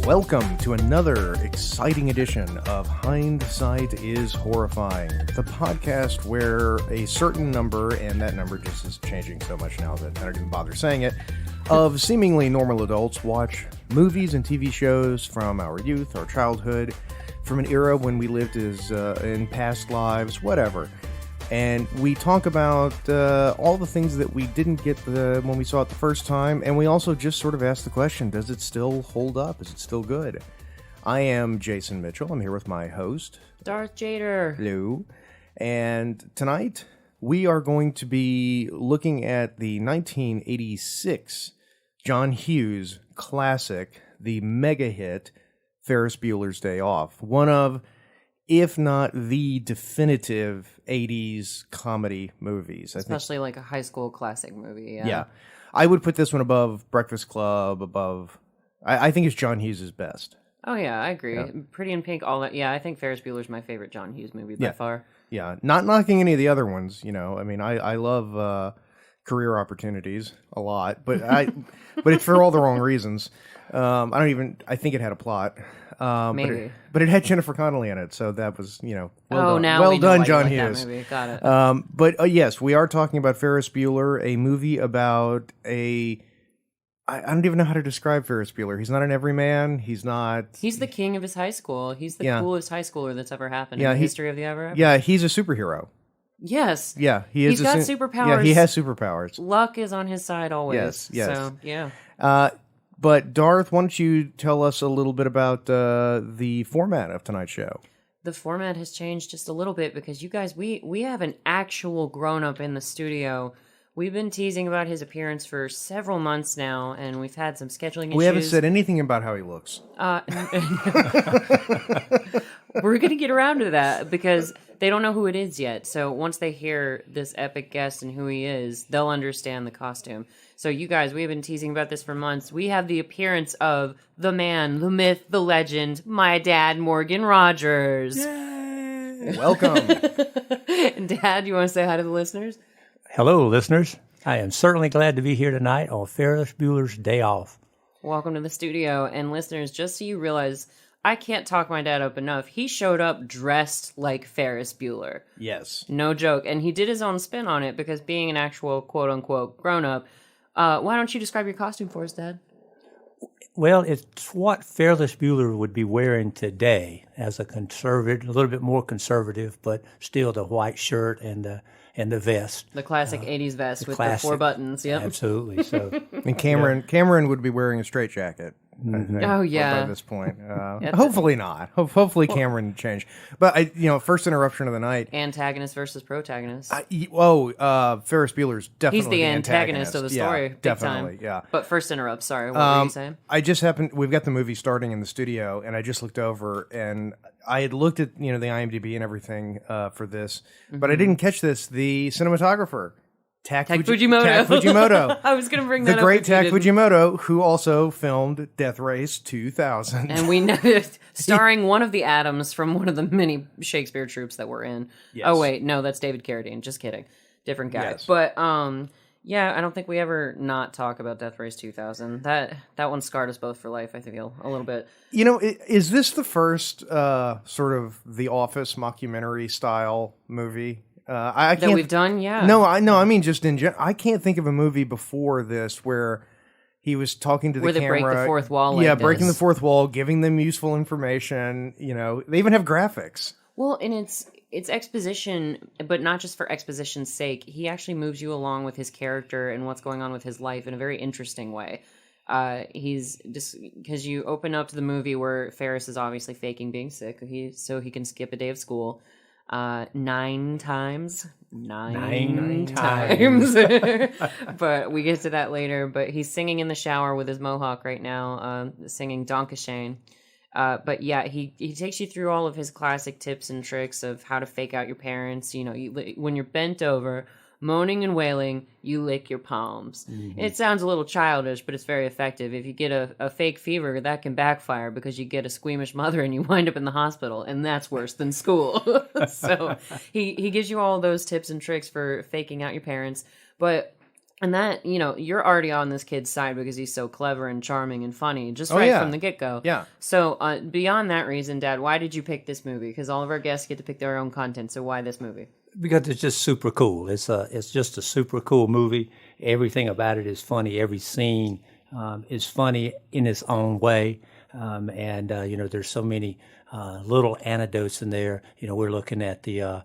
Welcome to another exciting edition of Hindsight is Horrifying, the podcast where a certain number, and that number just is changing so much now that I don't even bother saying it, of seemingly normal adults watch movies and TV shows from our youth, our childhood, from an era when we lived as in past lives, whatever. And we talk about all the things that we didn't get when we saw it the first time, and we also just sort of ask the question, does it still hold up? Is it still good? I am Jason Mitchell. I'm here with my host, Darth Jader. Hello. And tonight, we are going to be looking at the 1986 John Hughes classic, the mega hit, Ferris Bueller's Day Off. One of, if not the definitive 80s comedy movies. Especially like a high school classic movie. Yeah. I would put this one above Breakfast Club, above... I think it's John Hughes' best. Oh, yeah, I agree. Yeah. Pretty in Pink, all that. Yeah, I think Ferris Bueller's my favorite John Hughes movie by far. Yeah, not knocking any of the other ones, you know. I mean, I love Career Opportunities a lot, but but it's for all the wrong reasons. I think it had a plot. Maybe. But it had Jennifer Connelly in it, so that was, well done. Now well we know done, why John you like Hughes. that movie. Got it. But yes, we are talking about Ferris Bueller, a movie about I don't even know how to describe Ferris Bueller. He's not an everyman. He's the king of his high school. He's the coolest high schooler that's ever happened in the history of the ever. Yeah, he's a superhero. Yes. Yeah, he is. He's got superpowers. Yeah, he has superpowers. Luck is on his side always. Yes. So, yeah. But Darth, why don't you tell us a little bit about the format of tonight's show? The format has changed just a little bit because you guys, we have an actual grown-up in the studio. We've been teasing about his appearance for several months now, and we've had some scheduling issues. We haven't said anything about how he looks. We're going to get around to that because they don't know who it is yet. So once they hear this epic guest and who he is, they'll understand the costume. So you guys, we've been teasing about this for months. We have the appearance of the man, the myth, the legend, my dad, Morgan Rodgers. Yay! Welcome. Dad, you want to say hi to the listeners? Hello, listeners. I am certainly glad to be here tonight on Ferris Bueller's Day Off. Welcome to the studio. And listeners, just so you realize, I can't talk my dad up enough. He showed up dressed like Ferris Bueller. Yes. No joke. And he did his own spin on it because being an actual quote-unquote grown-up, why don't you describe your costume for us, Dad? Well, it's what Ferris Bueller would be wearing today as a conservative, a little bit more conservative, but still the white shirt and the vest. The classic 80s vest with the 4 buttons. Yep. Absolutely. So, and Cameron would be wearing a straitjacket. Oh, yeah. By this point. Hopefully not. Hopefully Cameron changed. But, first interruption of the night. Antagonist versus protagonist. Ferris Bueller's definitely He's the antagonist of the story. Yeah, big definitely, time. yeah. But first interrupt, sorry. What were you saying? We've got the movie starting in the studio, and I just looked over, and I had looked at, the IMDb and everything for this, but I didn't catch this. The cinematographer, Tak Fujimoto. I was going to bring that up. The great Tak Fujimoto, who also filmed Death Race 2000. And we know starring one of the Adams from one of the many Shakespeare troupes that we're in. Yes. Oh, wait. No, that's David Carradine. Just kidding. Different guy. Yes. But, yeah, I don't think we ever not talk about Death Race 2000. That one scarred us both for life, I feel, a little bit. Is this the first sort of The Office mockumentary style movie? That we've done, yeah. No, I mean just in general. I can't think of a movie before this where he was talking to the camera. Where they break the fourth wall. Yeah, breaking the fourth wall, giving them useful information. They even have graphics. Well, and it's exposition, but not just for exposition's sake. He actually moves you along with his character and what's going on with his life in a very interesting way. He's just because you open up to the movie where Ferris is obviously faking being sick, so he can skip a day of school. 9 times. Nine times. But we get to that later. But he's singing in the shower with his mohawk right now, singing Donkashane. But yeah, he takes you through all of his classic tips and tricks of how to fake out your parents. When you're bent over, moaning and wailing, you lick your palms. Mm-hmm. It sounds a little childish, but it's very effective. If you get a fake fever, that can backfire because you get a squeamish mother and you wind up in the hospital, and that's worse than school. So he gives you all those tips and tricks for faking out your parents. But And that, you're already on this kid's side because he's so clever and charming and funny, just yeah. from the get-go. Yeah. So beyond that reason, Dad, why did you pick this movie? Because all of our guests get to pick their own content, so why this movie? Because it's just super cool. It's just a super cool movie. Everything about it is funny. Every scene is funny in its own way. There's so many little anecdotes in there. We're looking at the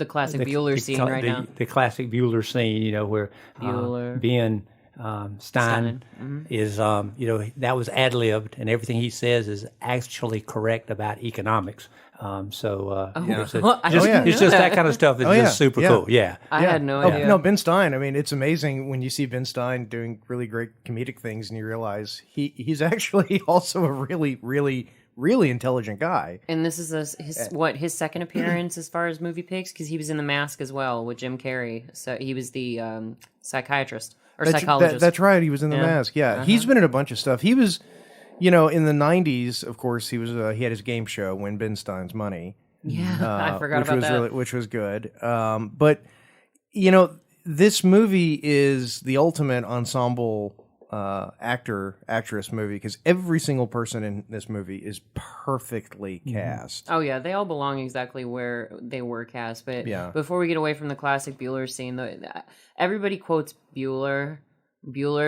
classic Bueller scene right now. The classic Bueller scene, where Bueller. Ben Stein is, that was ad-libbed, and everything he says is actually correct about economics. It's just that kind of stuff is just super cool. Yeah. I had no idea. No, Ben Stein, I mean, it's amazing when you see Ben Stein doing really great comedic things and you realize he's actually also a really, really, really intelligent guy. And this is his second appearance as far as movie picks? Because he was in The Mask as well with Jim Carrey. So he was the psychiatrist or psychologist. That's right. He was in The Mask. Yeah. He's been in a bunch of stuff. He was, in the 90s, of course, he had his game show, Win Ben Stein's Money. Yeah, I forgot about that. Which was good. But, this movie is the ultimate ensemble actress movie because every single person in this movie is perfectly cast. Oh yeah, they all belong exactly where they were cast. But before we get away from the classic Bueller scene, everybody quotes Bueller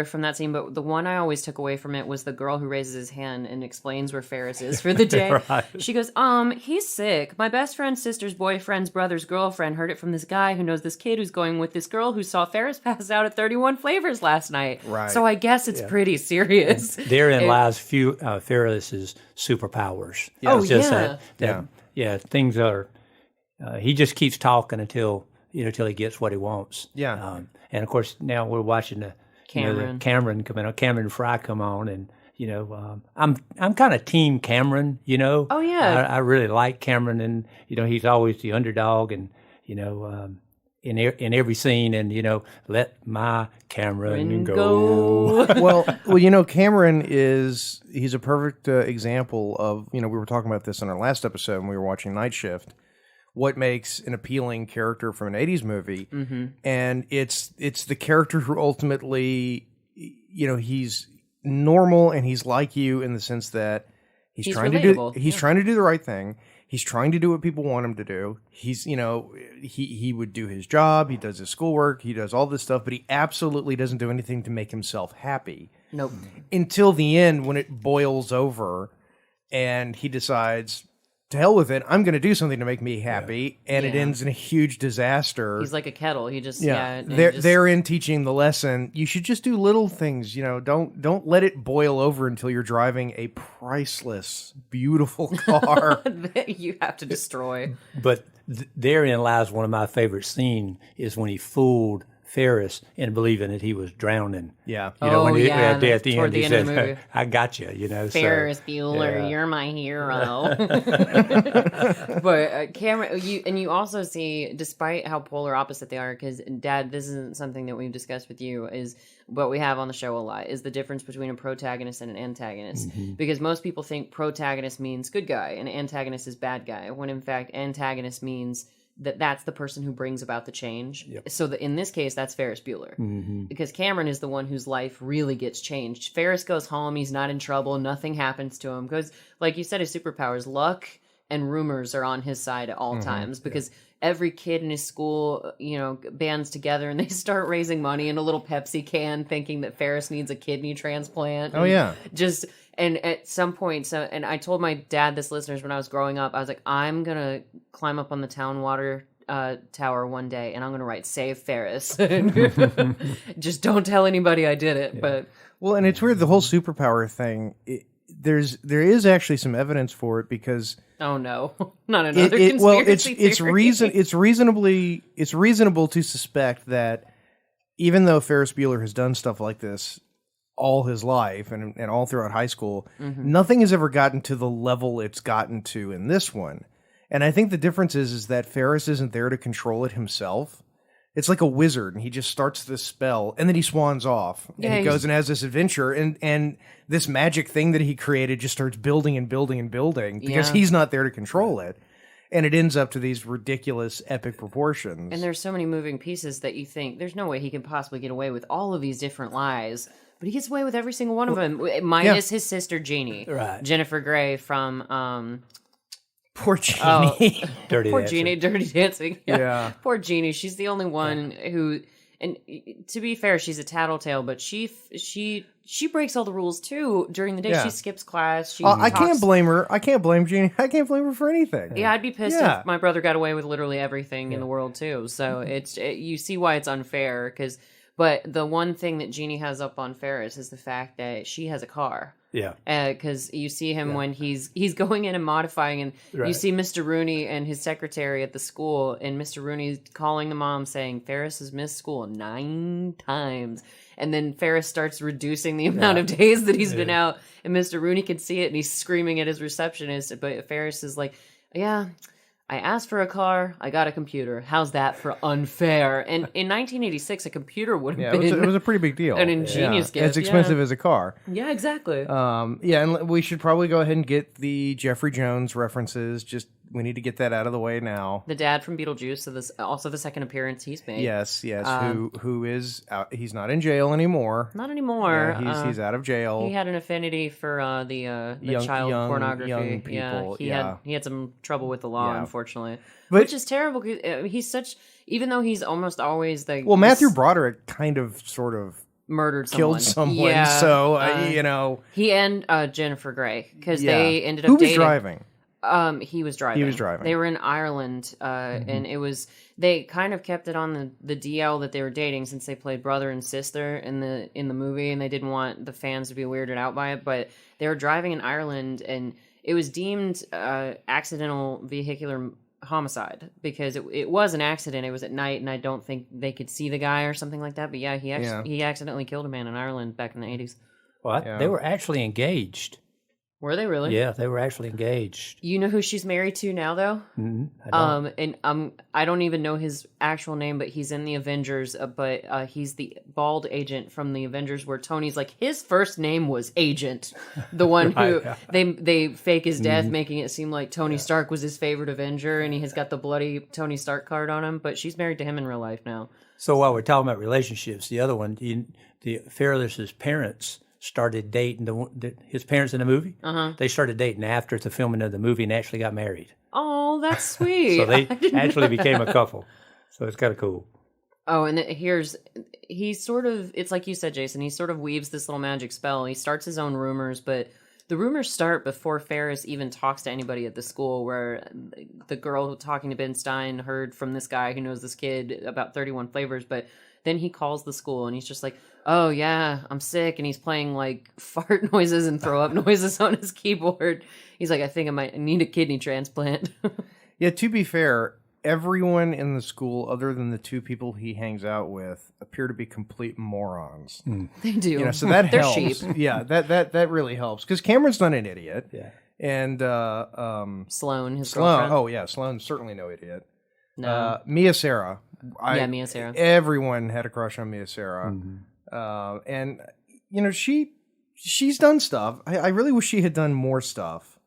from that scene, but the one I always took away from it was the girl who raises his hand and explains where Ferris is for the day. Right. She goes, he's sick. My best friend's sister's boyfriend's brother's girlfriend heard it from this guy who knows this kid who's going with this girl who saw Ferris pass out at 31 Flavors last night. Right. So I guess it's pretty serious. Therein lies Ferris's superpowers. Things are. He just keeps talking until he gets what he wants. Yeah. And of course now we're watching the Cameron come in, Cameron Fry come on, and I'm kind of team Cameron. Oh yeah, I really like Cameron, and he's always the underdog, and in every scene, and let my Cameron go. well, Cameron he's a perfect example of we were talking about this in our last episode when we were watching Night Shift. What makes an appealing character from an 80s movie, and it's the character who ultimately, he's normal and he's like you in the sense that he's trying relatable. trying to do the right thing. He's trying to do what people want him to do. He's, he would do his job. He does his schoolwork. He does all this stuff, but he absolutely doesn't do anything to make himself happy. Nope. Until the end when it boils over and he decides, to hell with it, I'm going to do something to make me happy, and it ends in a huge disaster. He's like a kettle. He just Therein teaching the lesson. You should just do little things. Don't let it boil over until you're driving a priceless, beautiful car that you have to destroy. But therein lies one of my favorite scenes is when he fooled Ferris in believing that he was drowning. Yeah. At the end, he of said, the movie. I got you, Ferris Bueller, you're my hero. But Cameron, you also see, despite how polar opposite they are, because Dad, this isn't something that we've discussed with you, is what we have on the show a lot, is the difference between a protagonist and an antagonist. Because most people think protagonist means good guy and antagonist is bad guy, when in fact antagonist means that's the person who brings about the change. Yep. So in this case, that's Ferris Bueller. Because Cameron is the one whose life really gets changed. Ferris goes home, he's not in trouble, nothing happens to him. Because, like you said, his superpowers, luck and rumors are on his side at all times. Because every kid in his school, bands together and they start raising money in a little Pepsi can, thinking that Ferris needs a kidney transplant. And at some point, and I told my dad this, listeners, when I was growing up, I was like, I'm going to climb up on the town water tower one day and I'm going to write Save Ferris. Just don't tell anybody I did it. Yeah. Well, and it's weird, the whole superpower thing, there is actually some evidence for it because... Oh no, not another conspiracy theory. It's reasonable to suspect that even though Ferris Bueller has done stuff like this all his life and all throughout high school, nothing has ever gotten to the level it's gotten to in this one. And I think the difference is that Ferris isn't there to control it himself. It's like a wizard, and he just starts this spell, and then he swans off, and he goes and has this adventure, and this magic thing that he created just starts building and building and building because he's not there to control it. And it ends up to these ridiculous, epic proportions. And there's so many moving pieces that you think there's no way he can possibly get away with all of these different lies. But he gets away with every single one of them, minus his sister Jeannie, Right. Jennifer Grey from Poor Jeannie. Dirty poor Dancing. Jeannie, Dirty Dancing. Yeah. Poor Jeannie. She's the only one who, and to be fair, she's a tattletale, but she breaks all the rules too during the day. Yeah. She skips class. She I can't talks- blame her. I can't blame Jeannie. I can't blame her for anything. Yeah, I'd be pissed Yeah. if my brother got away with literally everything in the world too. So you see why it's unfair but the one thing that Jeannie has up on Ferris is the fact that she has a car. Yeah. Because you see him when he's going in and modifying, and you Right. see Mr. Rooney and his secretary at the school, and Mr. Rooney's calling the mom saying Ferris has missed school 9 times. And then Ferris starts reducing the amount of days that he's been out, and Mr. Rooney can see it, and he's screaming at his receptionist. But Ferris is like, yeah, I asked for a car, I got a computer. How's that for unfair? And in 1986, a computer would have Yeah, been it was a pretty big deal. an ingenious gift. As expensive as a car. Yeah, exactly. Yeah, and we should probably go ahead and get the Jeffrey Jones references. We need to get that out of the way now. The dad from Beetlejuice, so this also the second appearance he's made. Yes. Who is out? He's not in jail anymore. Not anymore. Yeah, he's out of jail. He had an affinity for the Young- child young- pornography. young people, He had some trouble with the law, Yeah. unfortunately, But- which is terrible. 'Cause, he's such, even though he's almost always the Well, Matthew Broderick kind of, sort of murdered someone. killed someone. Yeah, So he and Jennifer Grey, because yeah. they ended up Who was dating. driving? He was driving. He was driving. They were in Ireland, and it was they kind of kept it on the DL that they were dating since they played brother and sister in the movie, and they didn't want the fans to be weirded out by it. But they were driving in Ireland, and it was deemed accidental vehicular homicide because it was an accident. It was at night, and I don't think they could see the guy or something like that. But yeah, he accidentally killed a man in Ireland back in the 80s. Well, Yeah. they were actually engaged. Were they really? Yeah, they were actually engaged. You know who she's married to now, though? I don't. I don't even know his actual name, but he's in the Avengers. But he's the bald agent from the Avengers, where Tony's like his first name was Agent, the one who they fake his death, making it seem like Tony Stark was his favorite Avenger, and he has got the bloody Tony Stark card on him. But she's married to him in real life now. So while we're talking about relationships, the other one, the Ferris's parents started dating his parents in the movie. They started dating after the filming of the movie and actually got married. Oh, that's sweet. So they actually became a couple. So it's kind of cool. Oh, and it's like you said, Jason, he sort of weaves this little magic spell. He starts his own rumors, but the rumors start before Ferris even talks to anybody at the school, where the girl talking to Ben Stein heard from this guy who knows this kid about 31 flavors, but then he calls the school and he's just like, oh yeah, I'm sick. And he's playing like fart noises and throw up noises on his keyboard. He's like, I think I might need a kidney transplant. Yeah, to be fair, everyone in the school, other than the 2 people he hangs out with, appear to be complete morons. They do. So that They're helps. sheep. Yeah, that really helps because Cameron's not an idiot. Yeah. And Sloane, his Sloane. girlfriend. Oh yeah, Sloane's certainly no idiot. No. Mia Sara. Mia Sara. Everyone had a crush on Mia Sara, and she's done stuff. I really wish she had done more stuff.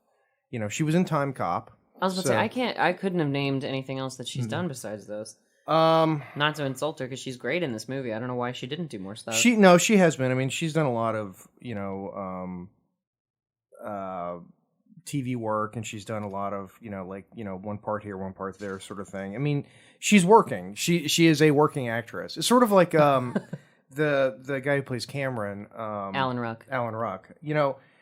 She was in Time Cop. I was about to say, I couldn't have named anything else that she's done besides those. Not to insult her, because she's great in this movie. I don't know why she didn't do more stuff. She has been. I mean, she's done a lot of TV work, and she's done a lot of one part here, one part there, sort of thing. I mean, she's working. She is a working actress. It's sort of like the guy who plays Cameron, Alan Ruck. Alan Ruck.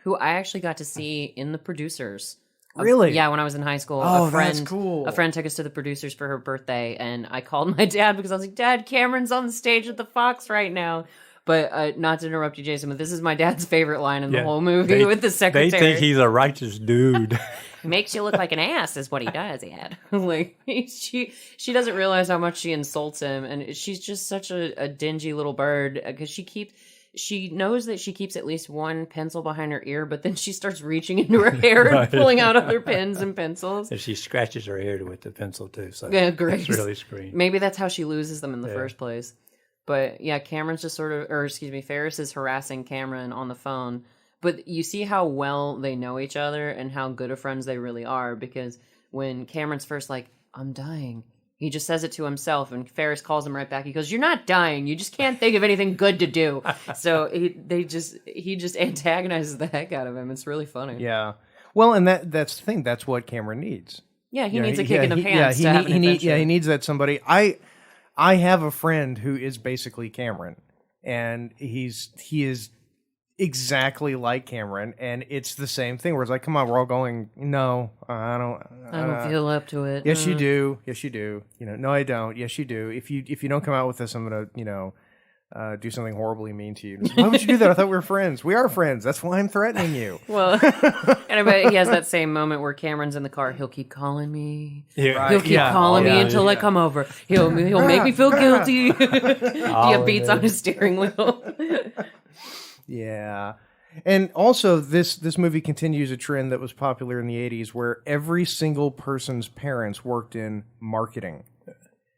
Who I actually got to see in the producers. Really? Yeah, when I was in high school. Oh, that's cool. A friend took us to the producers for her birthday, and I called my dad because I was like, Dad, Cameron's on the stage at the Fox right now. But not to interrupt you, Jason, but this is my dad's favorite line in the whole movie with the secretary. They think he's a righteous dude. He makes you look like an ass is what he does, Dad. Like, she doesn't realize how much she insults him, and she's just such a dingy little bird because she knows that she keeps at least one pencil behind her ear, but then she starts reaching into her hair and pulling out other pens and pencils. And she scratches her hair with the pencil too. So yeah, great. It's really screen. Maybe that's how she loses them in the first place. But yeah, Cameron's just Ferris is harassing Cameron on the phone. But you see how well they know each other and how good of friends they really are, because when Cameron's first like, I'm dying. He just says it to himself, and Ferris calls him right back. He goes, "You're not dying. You just can't think of anything good to do." So he just antagonizes the heck out of him. It's really funny. Yeah. Well, and that's the thing. That's what Cameron needs. Yeah, he needs a kick in the pants to have an adventure. He needs that somebody. I have a friend who is basically Cameron, and he is exactly like Cameron, and it's the same thing where it's like, come on, we're all going, no, I don't feel up to it. Yes, you do. Yes, you do. No, I don't. Yes, you do. If you don't come out with this, I'm gonna, do something horribly mean to you. Why would you do that? I thought we were friends. We are friends. That's why I'm threatening you. Well, and I bet he has that same moment where Cameron's in the car. He'll keep calling me. Yeah, He'll keep calling me until I come over. He'll make me feel guilty. He have beats on his steering wheel. Yeah. And also, this movie continues a trend that was popular in the 80s where every single person's parents worked in marketing.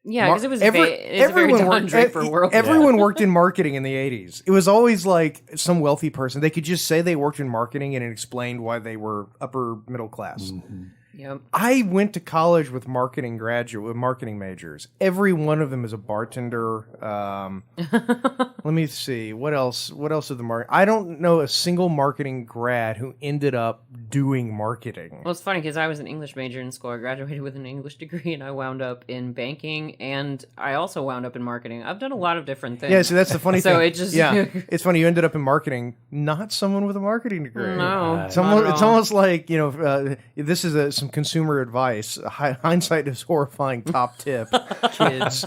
Yeah, because it was a very Don Draper world. Everyone worked in marketing in the 80s. It was always like some wealthy person. They could just say they worked in marketing and it explained why they were upper middle class. Mm-hmm. Yep. I went to college with marketing majors. Every one of them is a bartender. Let me see. What else of the market? I don't know a single marketing grad who ended up doing marketing. Well, it's funny because I was an English major in school. I graduated with an English degree, and I wound up in banking, and I also wound up in marketing. I've done a lot of different things. Yeah, so that's the funny thing. So it just it's funny you ended up in marketing, not someone with a marketing degree. No, it's almost like this is some consumer advice. Hindsight is horrifying. Top tip, kids,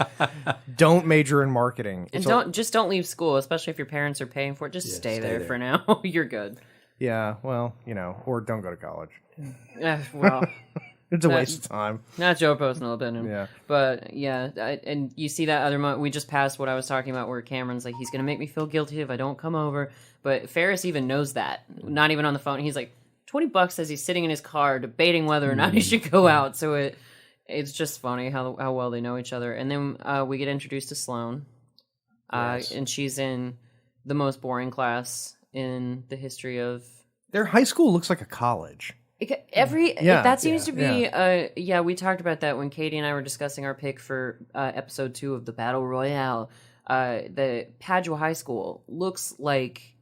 don't major in marketing. And don't leave school, especially if your parents are paying for it. Just stay there for now. You're good. Yeah, well, or don't go to college. Well, it's a waste of time. That's your personal opinion. Yeah. But yeah, and you see that other moment, we just passed what I was talking about where Cameron's like, he's going to make me feel guilty if I don't come over. But Ferris even knows that. Not even on the phone. He's like, $20 as he's sitting in his car debating whether or not he should go out. So it's just funny how well they know each other. And then we get introduced to Sloane. Yes. And she's in the most boring class in the history of... Their high school looks like a college. That seems to be... we talked about that when Katie and I were discussing our pick for episode 2 of the Battle Royale. The Padua High School looks like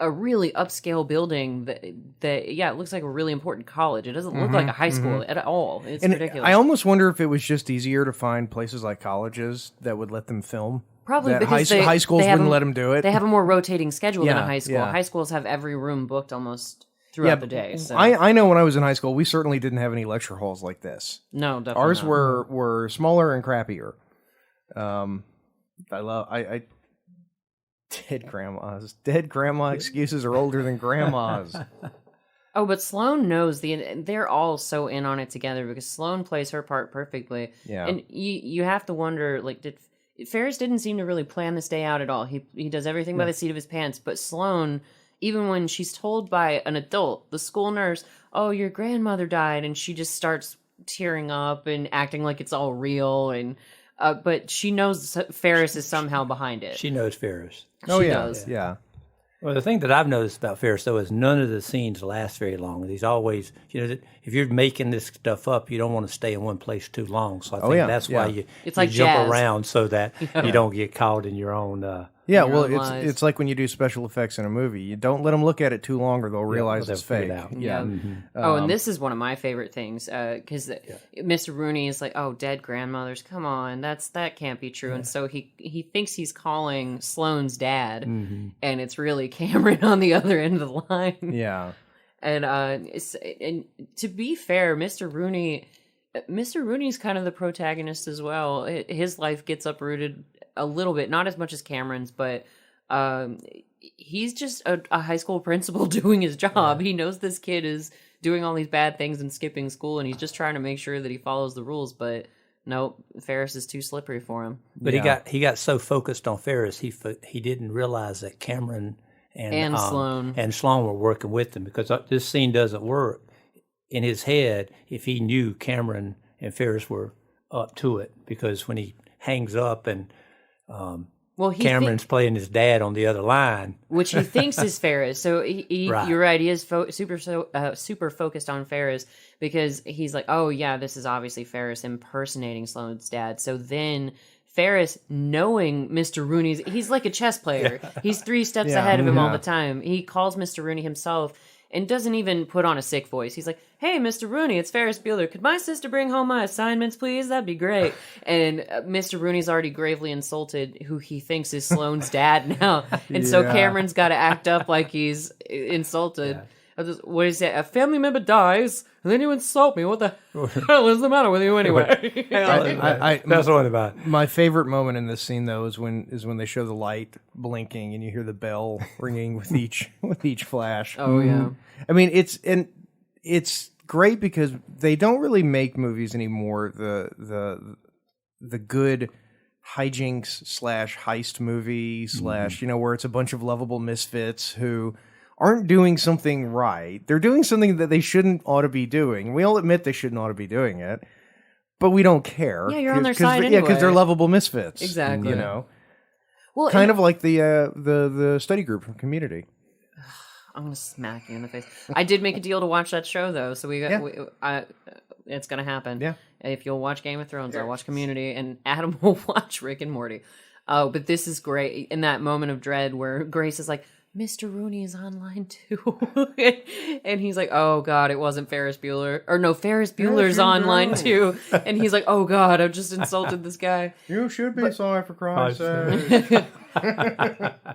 a really upscale building that it looks like a really important college. It doesn't look like a high school at all. It's ridiculous. I almost wonder if it was just easier to find places like colleges that would let them film. Probably that because high schools wouldn't let them do it. They have a more rotating schedule than a high school. Yeah. High schools have every room booked almost throughout the day. So. I know when I was in high school, we certainly didn't have any lecture halls like this. No, definitely Ours not. were smaller and crappier. Dead grandmas. Dead grandma excuses are older than grandmas. Oh, but Sloane knows they're all so in on it together because Sloane plays her part perfectly. Yeah. And you have to wonder, Ferris didn't seem to really plan this day out at all. He does everything by the seat of his pants. But Sloane, even when she's told by an adult, the school nurse, "Oh, your grandmother died," and she just starts tearing up and acting like it's all real, and but she knows Ferris is somehow behind it. She knows Ferris. Oh, she yeah. does. Yeah. Well, the thing that I've noticed about Ferris, though, is none of the scenes last very long. He's always, if you're making this stuff up, you don't want to stay in one place too long. So I think that's why you like jump jazz. around so that you don't get caught in your own... it's like when you do special effects in a movie. You don't let them look at it too long or they'll realize it's fake. Yeah. And this is one of my favorite things because Mr. Rooney is like, "Oh, dead grandmothers, come on, that can't be true." And so he thinks he's calling Sloane's dad, and it's really Cameron on the other end of the line. Yeah. And and to be fair, Mr. Rooney's kind of the protagonist as well. His life gets uprooted a little bit, not as much as Cameron's, but he's just a high school principal doing his job. He knows this kid is doing all these bad things and skipping school, and he's just trying to make sure that he follows the rules. But nope, Ferris is too slippery for him. But he got so focused on Ferris, he didn't realize that Cameron and Sloane were working with him, because this scene doesn't work in his head if he knew Cameron and Ferris were up to it, because when he hangs up and Well, Cameron's playing his dad on the other line. which he thinks is Ferris. So Right. you're right. He is super focused on Ferris because he's like, oh yeah, this is obviously Ferris impersonating Sloane's dad. So then Ferris, knowing Mr. Rooney's, he's like a chess player. He's 3 steps ahead of him all the time. He calls Mr. Rooney himself and doesn't even put on a sick voice. He's like, hey, Mr. Rooney, it's Ferris Bueller. Could my sister bring home my assignments, please? That'd be great. And Mr. Rooney's already gravely insulted who he thinks is Sloane's dad now. And so Cameron's got to act up like he's insulted. Yeah. What is it? A family member dies, and then you insult me. What the hell is the matter with you anyway? That's what about it. My favorite moment in this scene, though, is when they show the light blinking and you hear the bell ringing with each flash. Oh yeah. I mean, it's great because they don't really make movies anymore. The good hijinks / heist movie / where it's a bunch of lovable misfits who aren't doing something right. They're doing something that they shouldn't ought to be doing. We all admit they shouldn't ought to be doing it, but we don't care. Yeah, you're on their side anyway. Yeah, because they're lovable misfits. Exactly. You know? Well, kind of like the study group from Community. I'm going to smack you in the face. I did make a deal to watch that show, though, so it's going to happen. Yeah. If you'll watch Game of Thrones, I'll watch Community, and Adam will watch Rick and Morty. Oh, but this is great. In that moment of dread where Grace is like, Mr. Rooney is online too. And he's like, oh God, it wasn't Ferris Bueller. Or no, Ferris Bueller's online too. And he's like, oh God, I've just insulted this guy. You should be sorry for Christ's sake.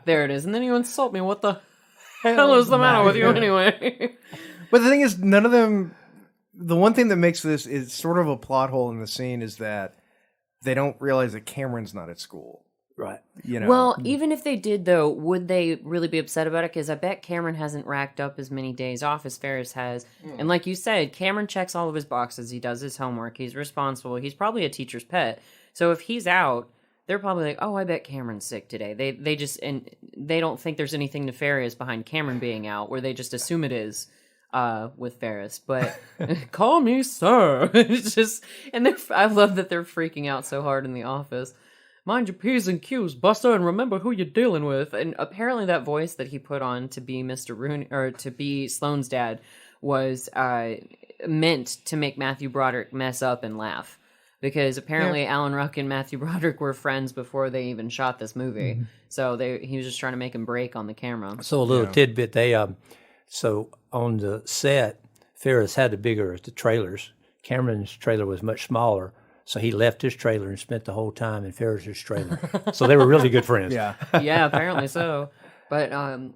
There it is. And then you insult me. What the hell is the matter with you anyway? But the thing is, none of them... The one thing that makes this is sort of a plot hole in the scene is that they don't realize that Cameron's not at school. Right. You know. Well, even if they did, though, would they really be upset about it? Because I bet Cameron hasn't racked up as many days off as Ferris has. And like you said, Cameron checks all of his boxes. He does his homework. He's responsible. He's probably a teacher's pet. So if he's out, they're probably like, oh, I bet Cameron's sick today. They don't think there's anything nefarious behind Cameron being out, where they just assume it is with Ferris. But call me sir. It's just, and I love that they're freaking out so hard in the office. Mind your P's and Q's, Buster, and remember who you're dealing with. And apparently that voice that he put on to be Mr. Rooney, or to be Sloane's dad, was meant to make Matthew Broderick mess up and laugh. Because apparently Alan Ruck and Matthew Broderick were friends before they even shot this movie. Mm-hmm. So he was just trying to make him break on the camera. So a little tidbit, so on the set, Ferris had the trailers. Cameron's trailer was much smaller. So he left his trailer and spent the whole time in Ferris's trailer. So they were really good friends. Yeah, yeah, apparently so. But I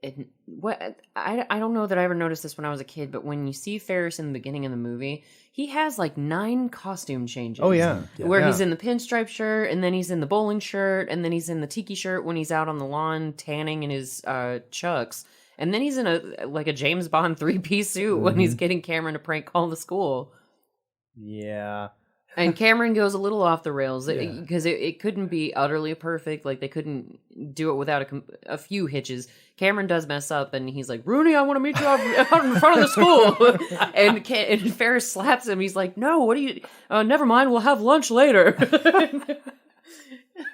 don't know that I ever noticed this when I was a kid. But when you see Ferris in the beginning of the movie, he has like 9 costume changes. Oh yeah, where he's in the pinstripe shirt, and then he's in the bowling shirt, and then he's in the tiki shirt when he's out on the lawn tanning in his chucks, and then he's in a James Bond 3-piece suit when he's getting Cameron to prank call the school. Yeah. And Cameron goes a little off the rails because it couldn't be utterly perfect. Like, they couldn't do it without a few hitches. Cameron does mess up, and he's like, Rooney, I want to meet you out in front of the school. and Ferris slaps him. He's like, no, what are you... never mind, we'll have lunch later.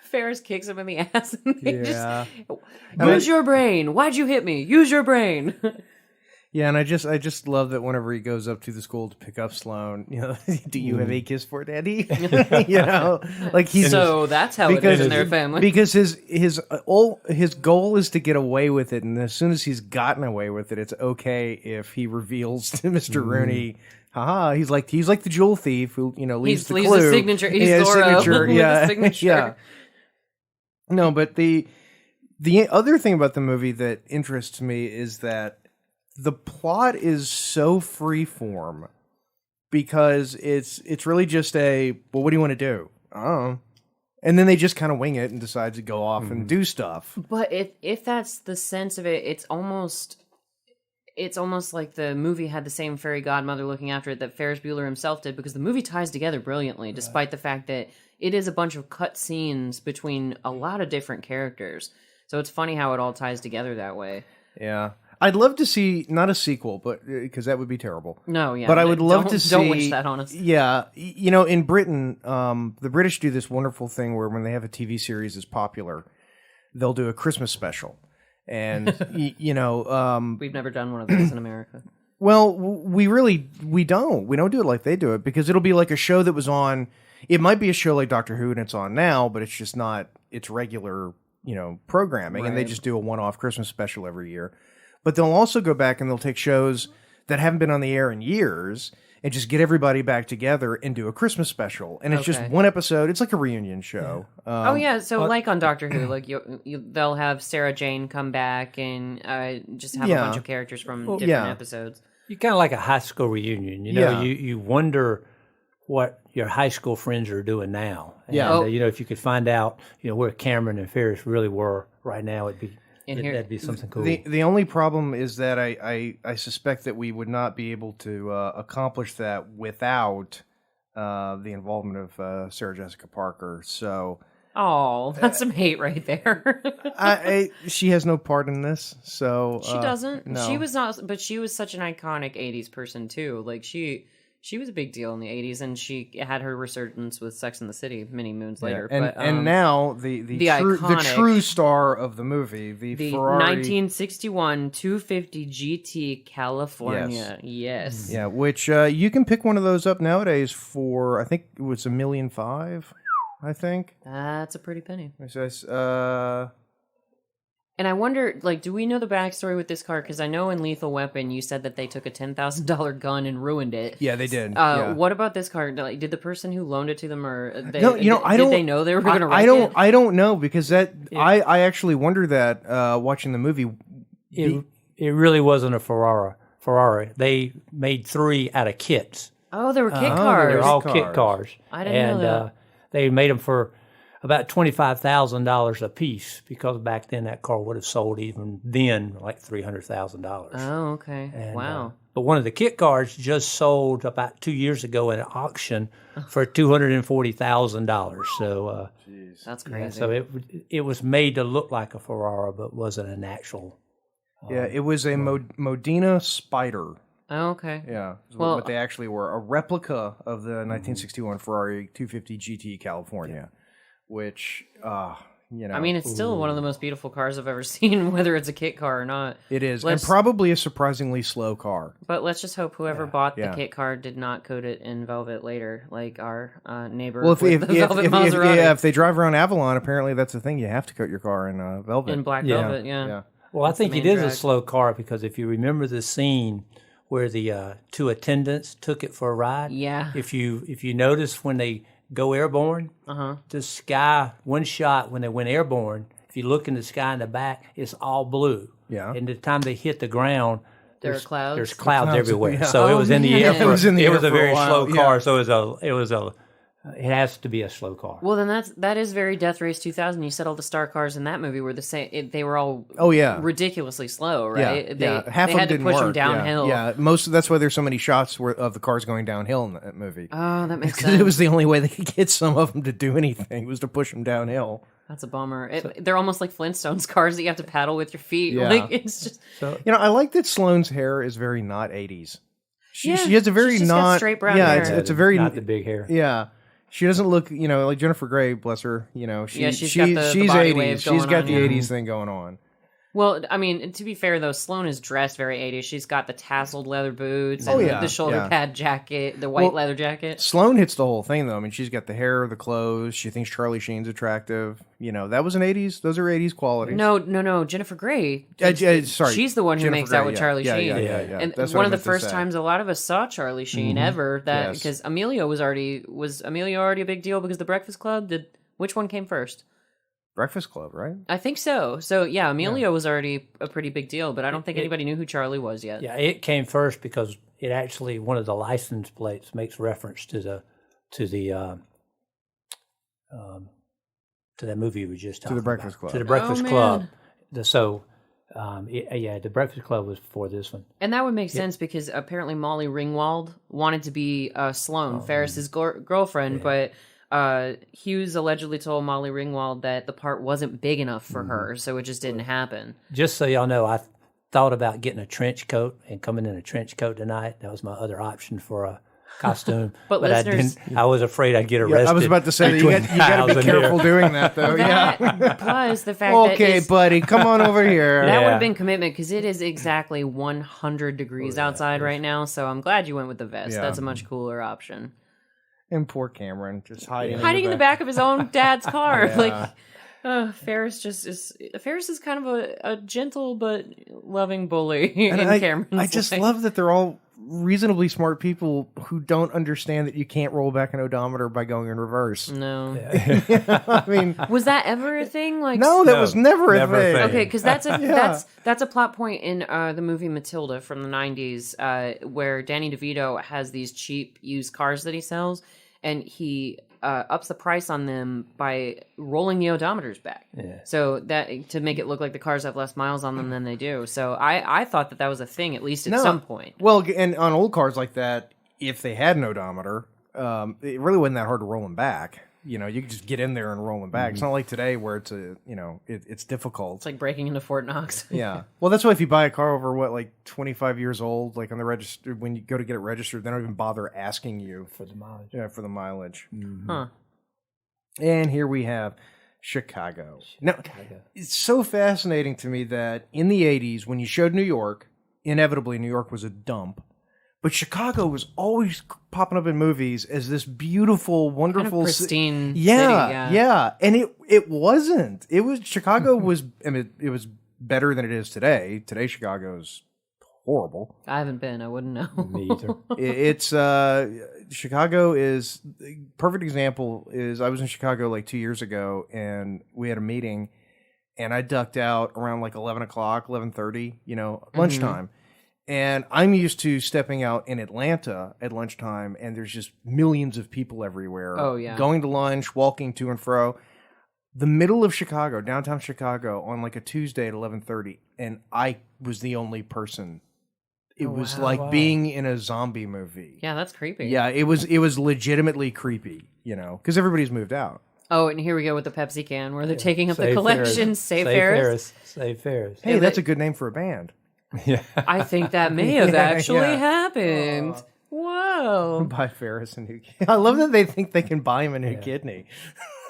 Ferris kicks him in the ass. And use your brain. Why'd you hit me? Use your brain. Yeah, and I just love that whenever he goes up to the school to pick up Sloane, do you have a kiss for Daddy? Like he's so that's how it is in their family. Because his goal is to get away with it, and as soon as he's gotten away with it, it's okay if he reveals to Mr. Rooney, he's like the jewel thief who leaves the clue. His signature. He's signature. Yeah, signature. Yeah. No, but the other thing about the movie that interests me is that the plot is so freeform because it's really just what do you want to do? I don't know. And then they just kind of wing it and decide to go off and do stuff. But if that's the sense of it, it's almost like the movie had the same fairy godmother looking after it that Ferris Bueller himself did, because the movie ties together brilliantly, despite the fact that it is a bunch of cut scenes between a lot of different characters. So it's funny how it all ties together that way. Yeah. I'd love to see, not a sequel, but because that would be terrible. No, yeah. But I would love to see... Don't wish that on us. Yeah. In Britain, the British do this wonderful thing where when they have a TV series is popular, they'll do a Christmas special. And, We've never done one of those in America. well, we don't. We don't do it like they do it because it'll be like a show that was on. It might be a show like Doctor Who and it's on now, but it's just not its regular, programming. And they just do a one-off Christmas special every year. But they'll also go back and they'll take shows that haven't been on the air in years and just get everybody back together and do a Christmas special. And it's just one episode. It's like a reunion show. So like on Doctor Who, like they'll have Sarah Jane come back and just have a bunch of characters from different episodes. You kind of like a high school reunion. You wonder what your high school friends are doing now. And, if you could find out, where Cameron and Ferris really were right now, that'd be something cool. The only problem is that I suspect that we would not be able to accomplish that without the involvement of Sarah Jessica Parker. So, that's some hate right there. she has no part in this. So she doesn't. No. She was not, but she was such an iconic '80s person too. Like she was a big deal in the '80s, and she had her resurgence with Sex and the City many moons later. And now the true star of the movie, the Ferrari 1961 250 GT California. Yes. Yeah, which you can pick one of those up nowadays for I think it was $1.5 million. I think that's a pretty penny. It says, and I wonder, like, do we know the backstory with this car? Because I know in Lethal Weapon, you said that they took a $10,000 gun and ruined it. Yeah, they did. What about this car? Like, did the person who loaned it to them, or did they know they were going to wreck it? I don't know because I actually wonder that watching the movie. It really wasn't a Ferrari. They made 3 out of kits. Oh, they were kit cars. They're all kit cars. I didn't know that. They made them for about $25,000 a piece because back then that car would have sold even then like $300,000. Oh, okay. Wow. But one of the kit cars just sold about 2 years ago at an auction for $240,000. So that's crazy. So it was made to look like a Ferrari, but wasn't an actual. It was a Modena Spider. Oh, okay. Yeah, what they actually were, a replica of the 1961 Ferrari 250 GT California. Which, I mean, it's still one of the most beautiful cars I've ever seen, whether it's a kit car or not. It is, and probably a surprisingly slow car. But let's just hope whoever bought the kit car did not coat it in velvet later, like our neighbor with the velvet Maserati. If they drive around Avalon, apparently that's the thing. You have to coat your car in velvet. In black velvet, yeah. Well, I think it is a slow car because if you remember the scene where the 2 attendants took it for a ride, if you notice when they go airborne, the sky, one shot when they went airborne, if you look in the sky in the back, it's all blue. Yeah. And the time they hit the ground, there's clouds everywhere. Yeah. So it was in the air. It was a very slow car. So it has to be a slow car. Well, then that is very Death Race 2000. You said all the star cars in that movie were the same. They were all ridiculously slow, right? Half they had to push work. them downhill. Yeah, that's why there's so many shots of the cars going downhill in that movie. Oh, that makes sense. Because it was the only way they could get some of them to do anything was to push them downhill. That's a bummer. They're almost like Flintstones cars that you have to paddle with your feet. Yeah. Like, it's just. I like that Sloane's hair is very not 80s. She has a very she's not got straight brown hair. It's a very not the big hair. Yeah. She doesn't look, like Jennifer Grey, bless her. She's got the body 80s. wave She's got on, the 80s thing going on. Well, I mean, to be fair though, Sloane is dressed very 80s. She's got the tasseled leather boots and the shoulder pad jacket, the white leather jacket. Sloane hits the whole thing though. I mean, she's got the hair, the clothes. She thinks Charlie Sheen's attractive. That was an 80s. Those are 80s qualities. No. Jennifer Grey. Sorry, she's the one who makes out with Charlie Sheen. Yeah. And that's one of the first times a lot of us saw Charlie Sheen ever. Because Amelia was already a big deal because the Breakfast Club which one came first? Breakfast Club, right? I think so. So yeah, Amelia was already a pretty big deal, but I don't think anybody knew who Charlie was yet. Yeah, it came first because it actually one of the license plates makes reference to that movie we just talked about. To the Breakfast Club. To the Breakfast Club. The Breakfast Club was before this one. And that would make sense because apparently Molly Ringwald wanted to be Sloane, Ferris's girlfriend, but Hughes allegedly told Molly Ringwald that the part wasn't big enough for her, so it just didn't happen. Just so y'all know, I thought about getting a trench coat and coming in a trench coat tonight. That was my other option for costume. But I listeners- didn't. I was afraid I'd get arrested. I was about to say that you got to be careful doing that, though. That, plus the fact that Okay, it's- buddy, come on over here. that would Yeah. have been commitment because it is exactly 100 degrees outside right now. So I'm glad you went with the vest. Yeah. That's a much cooler option. And poor Cameron just hiding Hiding in the back of his own dad's car, Yeah. like Ferris is kind of a gentle but loving bully And in Cameron's I just life. love that they're all reasonably smart people who don't understand that you can't roll back an odometer by going in reverse. No, I mean, was that ever a thing? Like no, that was never a never a thing. thing. Okay, because that's a Yeah. that's a plot point in the movie Matilda from the 90s, where Danny DeVito has these cheap used cars that he sells, and he ups the price on them by rolling the odometers back. Yeah. So that to make it look like the cars have less miles on them than they do. So I thought that was a thing at least at some point. Well, and on old cars like that, if they had an odometer, it really wasn't that hard to roll them back. You know, you could just get in there and roll them back. It's not like today where it's it's difficult. It's like breaking into Fort Knox. Yeah. Well, that's why if you buy a car over like 25 years old, like on the register, when you go to get it registered, they don't even bother asking you for the mileage. Yeah, for the mileage. Huh. And here we have Chicago. Now, it's so fascinating to me that in the 80s, when you showed New York, inevitably New York was a dump. But Chicago was always popping up in movies as this beautiful, wonderful, Kind of pristine yeah, city. yeah. And it wasn't. It was Chicago was. I mean, it was better than it is today. Today, Chicago's horrible. I haven't been. I wouldn't know. Me either. It's Chicago is perfect example. Is I was in Chicago like 2 years ago, and we had a meeting, and I ducked out around like 11 o'clock, 11:30, lunchtime. And I'm used to stepping out in Atlanta at lunchtime, and there's just millions of people everywhere. Oh, yeah. Going to lunch, walking to and fro. The middle of Chicago, downtown Chicago, on like a Tuesday at 11:30, and I was the only person. It was like being in a zombie movie. Yeah, that's creepy. Yeah, it was legitimately creepy, because everybody's moved out. Oh, and here we go with the Pepsi can where they're taking up the Save collection. Ferris. Save Ferris. Save Ferris. Hey, that's a good name for a band. Yeah. I think that may have Yeah, actually yeah. happened. Whoa. Buy Ferris a new kidney. I love that they think they can buy him a new kidney.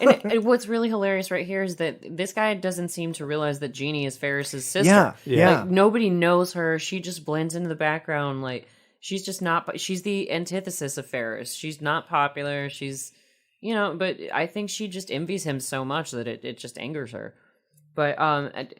And what's really hilarious right here is that this guy doesn't seem to realize that Jeannie is Ferris's sister. Yeah. Like, nobody knows her. She just blends into the background. Like, she's just not, she's the antithesis of Ferris. She's not popular. She's, but I think she just envies him so much that it just angers her. But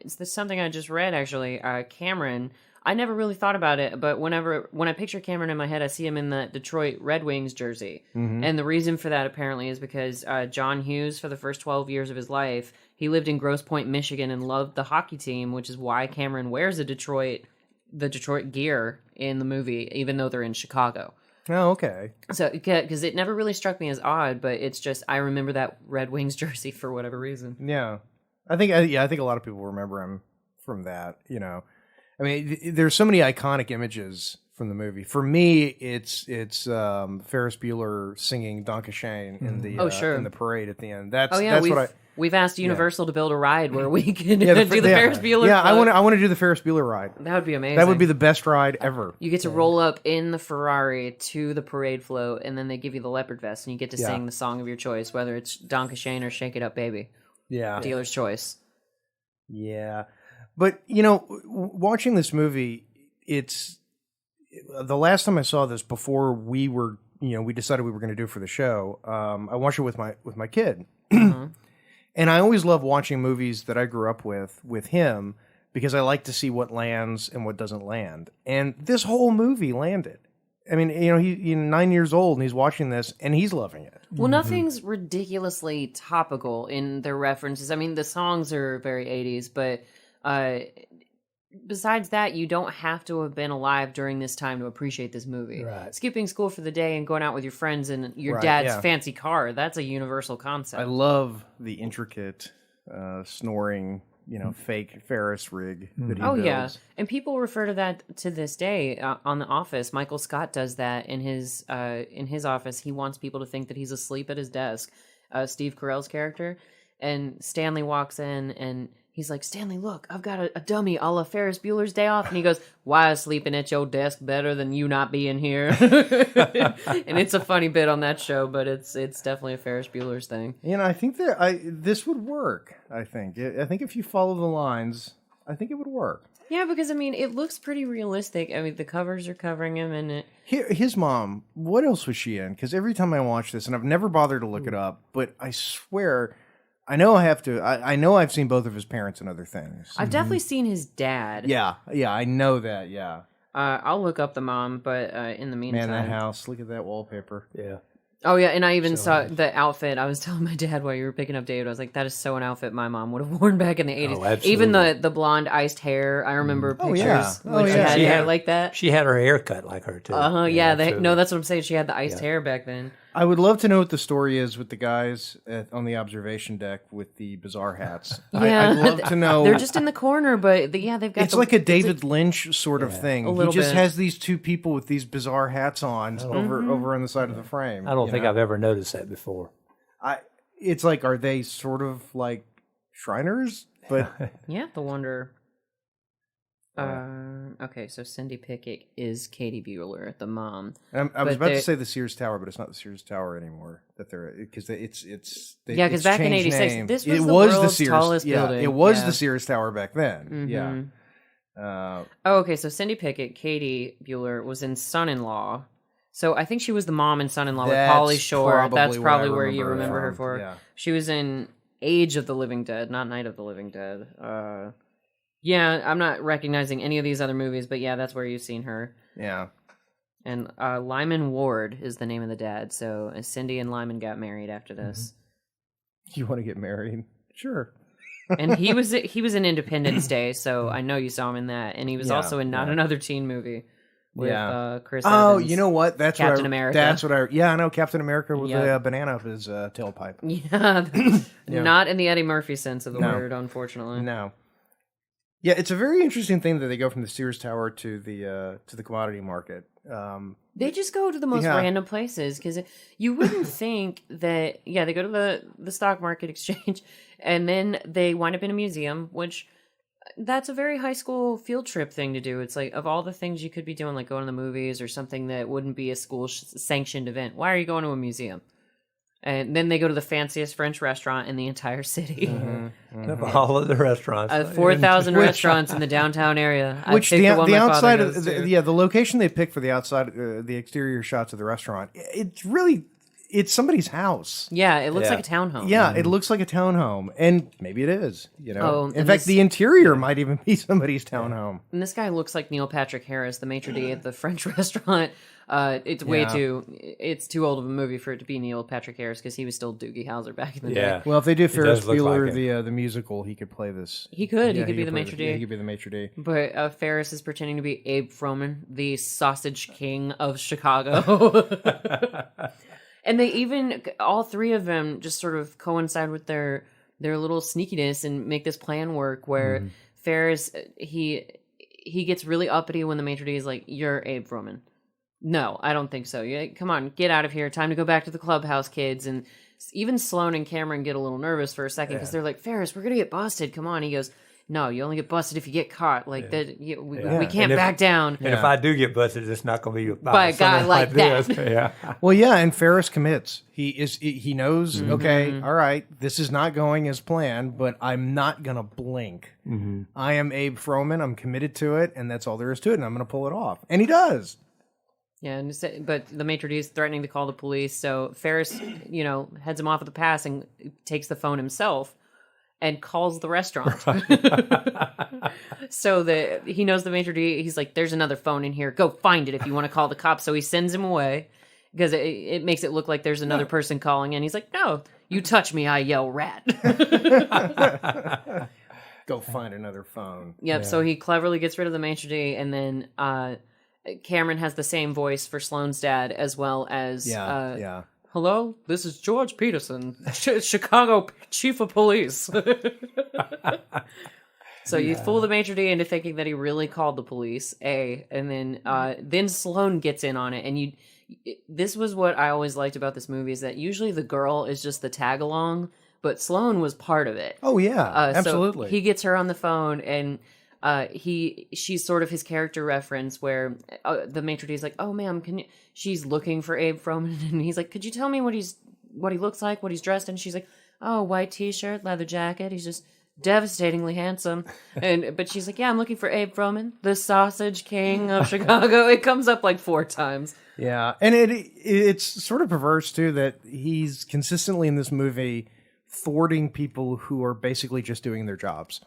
it's something I just read, actually. Cameron, I never really thought about it, but when I picture Cameron in my head, I see him in the Detroit Red Wings jersey. Mm-hmm. And the reason for that, apparently, is because John Hughes, for the first 12 years of his life, he lived in Grosse Pointe, Michigan, and loved the hockey team, which is why Cameron wears the Detroit gear in the movie, even though they're in Chicago. Oh, okay. So, because it never really struck me as odd, but it's just, I remember that Red Wings jersey for whatever reason. Yeah. I think a lot of people remember him from that, I mean, there's so many iconic images from the movie. For me, it's Ferris Bueller singing Danke Schoen in the in the parade at the end. That's we've asked Universal to build a ride where we can do the the Ferris Bueller. Yeah, float. I want to do the Ferris Bueller ride. That would be amazing. That would be the best ride ever. You get to roll up in the Ferrari to the parade float, and then they give you the leopard vest, and you get to sing the song of your choice, whether it's Danke Schoen or Shake It Up Baby. Yeah. Dealer's choice. Yeah. But, watching this movie, it's the last time I saw this before we were, we decided we were going to do it for the show. I watched it with my kid. Mm-hmm. And I always love watching movies that I grew up with him because I like to see what lands and what doesn't land. And this whole movie landed. I mean, he's 9 years old and he's watching this and he's loving it. Well, nothing's ridiculously topical in their references. I mean, the songs are very 80s, but besides that, you don't have to have been alive during this time to appreciate this movie. Right. Skipping school for the day and going out with your friends in your dad's fancy car, that's a universal concept. I love the intricate snoring, fake Ferris rig that he builds. Yeah. And people refer to that to this day on The Office. Michael Scott does that in his office. He wants people to think that he's asleep at his desk. Steve Carell's character. And Stanley walks in and he's like, Stanley, look, I've got a dummy a la Ferris Bueller's Day Off. And he goes, why is sleeping at your desk better than you not being here? And it's a funny bit on that show, but it's definitely a Ferris Bueller's thing. I think this would work. I think if you follow the lines, I think it would work. Yeah, because, it looks pretty realistic. The covers are covering him, and His mom, what else was she in? Because every time I watch this, and I've never bothered to look it up, but I swear, I know I have to. I know I've seen both of his parents in other things. I've definitely seen his dad. Yeah, I know that, yeah. I'll look up the mom, but in the meantime... Man, that house, look at that wallpaper. Yeah. Oh, yeah, and I even saw the outfit. I was telling my dad while you were picking up David, I was like, that is so an outfit my mom would have worn back in the 80s. Oh, absolutely. Even the blonde iced hair, I remember pictures yeah. when she had hair like that. She had her hair cut like her, too. Yeah, that's what I'm saying. She had the iced hair back then. I would love to know what the story is with the guys on the observation deck with the bizarre hats. Yeah. I'd love to know. They're just in the corner, but they've got... It's like a David Lynch sort of thing. little He just bit. has these two people with these bizarre hats on over on the side of the frame. I don't think I've ever noticed that before. It's like, are they sort of like Shriners? But You have to wonder... okay, so Cindy Pickett is Katie Bueller, the mom. I was about to say the Sears Tower, but it's not the Sears Tower anymore. That they're because Because back in '86, this was the was world's Sears, tallest yeah, building. It was Yeah. the Sears Tower back then. Mhm. Yeah. Oh, okay. So Cindy Pickett, Katie Bueller, was in Son-in-Law. So I think she was the mom in Son-in-Law with Pauly Shore. That's probably where you remember her for. Yeah. She was in Age of the Living Dead, not Night of the Living Dead. Yeah, I'm not recognizing any of these other movies, but yeah, that's where you've seen her. Yeah. And Lyman Ward is the name of the dad. So Cindy and Lyman got married after this. You want to get married? Sure. And he was in Independence Day, so I know you saw him in that. And he was also in Not Another Teen Movie with Chris Evans. Oh, you know what? That's Captain what America. That's what I. Yeah, I know Captain America with a banana up his tailpipe. Yeah, not in the Eddie Murphy sense of the word, unfortunately. No. Yeah, it's a very interesting thing that they go from the Sears Tower to the commodity market. They just go to the most random places because you wouldn't think that. Yeah, they go to the stock market exchange, and then they wind up in a museum, which that's a very high school field trip thing to do. It's like, of all the things you could be doing, like going to the movies or something that wouldn't be a school sanctioned event, why are you going to a museum? And then they go to the fanciest French restaurant in the entire city. Of all of the restaurants. 4,000 restaurants in the downtown area. Which I picked the one my outside father of goes to. the location they pick for the outside, the exterior shots of the restaurant, it's somebody's house. Yeah, it looks like a townhome. Yeah, it looks like a townhome, and maybe it is. Oh, in fact, the interior might even be somebody's townhome. And this guy looks like Neil Patrick Harris, the maitre d' at the French restaurant. It's too old of a movie for it to be Neil Patrick Harris because he was still Doogie Howser back in the day. Well, if they did Ferris does look Bueller, like the musical, he could play this. He could. Yeah, he could be the play maitre d'. Yeah, he could be the maitre d'. But Ferris is pretending to be Abe Froman, the sausage king of Chicago. And they even, all three of them just sort of coincide with their little sneakiness and make this plan work where Ferris, he gets really uppity when the maitre d' is like, you're Abe Froman. No, I don't think so. Come on, get out of here. Time to go back to the clubhouse, kids. And even Sloane and Cameron get a little nervous for a second because they're like, Ferris, we're going to get busted. Come on. He goes, no, you only get busted if you get caught. Like that, we can't back down. And if I do get busted, it's not going to be by a guy like that. this. Yeah. Well, yeah, and Ferris commits. He knows. Okay, all right, this is not going as planned, but I'm not gonna blink. I am Abe Froman. I'm committed to it, and that's all there is to it. And I'm gonna pull it off, and he does. Yeah, but the maitre d' is threatening to call the police, so Ferris, heads him off at the pass and takes the phone himself and calls the restaurant. So that he knows the maitre d', he's like, there's another phone in here. Go find it if you want to call the cops. So he sends him away because it makes it look like there's another person calling, and he's like, no, you touch me, I yell rat. Go find another phone. Yep, so he cleverly gets rid of the maitre d', and then Cameron has the same voice for Sloane's dad as well as hello, this is George Peterson, Chicago chief of police. So you fool the maitre d' into thinking that he really called the police, and then Sloane gets in on it, and this was what I always liked about this movie, is that usually the girl is just the tag along, but Sloane was part of it. Oh yeah, So absolutely. he gets her on the phone, and she's sort of his character reference where the maitre d's like, oh ma'am, she's looking for Abe Froman, and he's like, could you tell me what he looks like, what he's dressed in? And she's like, oh, white t-shirt, leather jacket, he's just devastatingly handsome. But she's like, yeah, I'm looking for Abe Froman, the Sausage King of Chicago. It comes up like 4 times. Yeah, and it's sort of perverse too that he's consistently in this movie thwarting people who are basically just doing their jobs.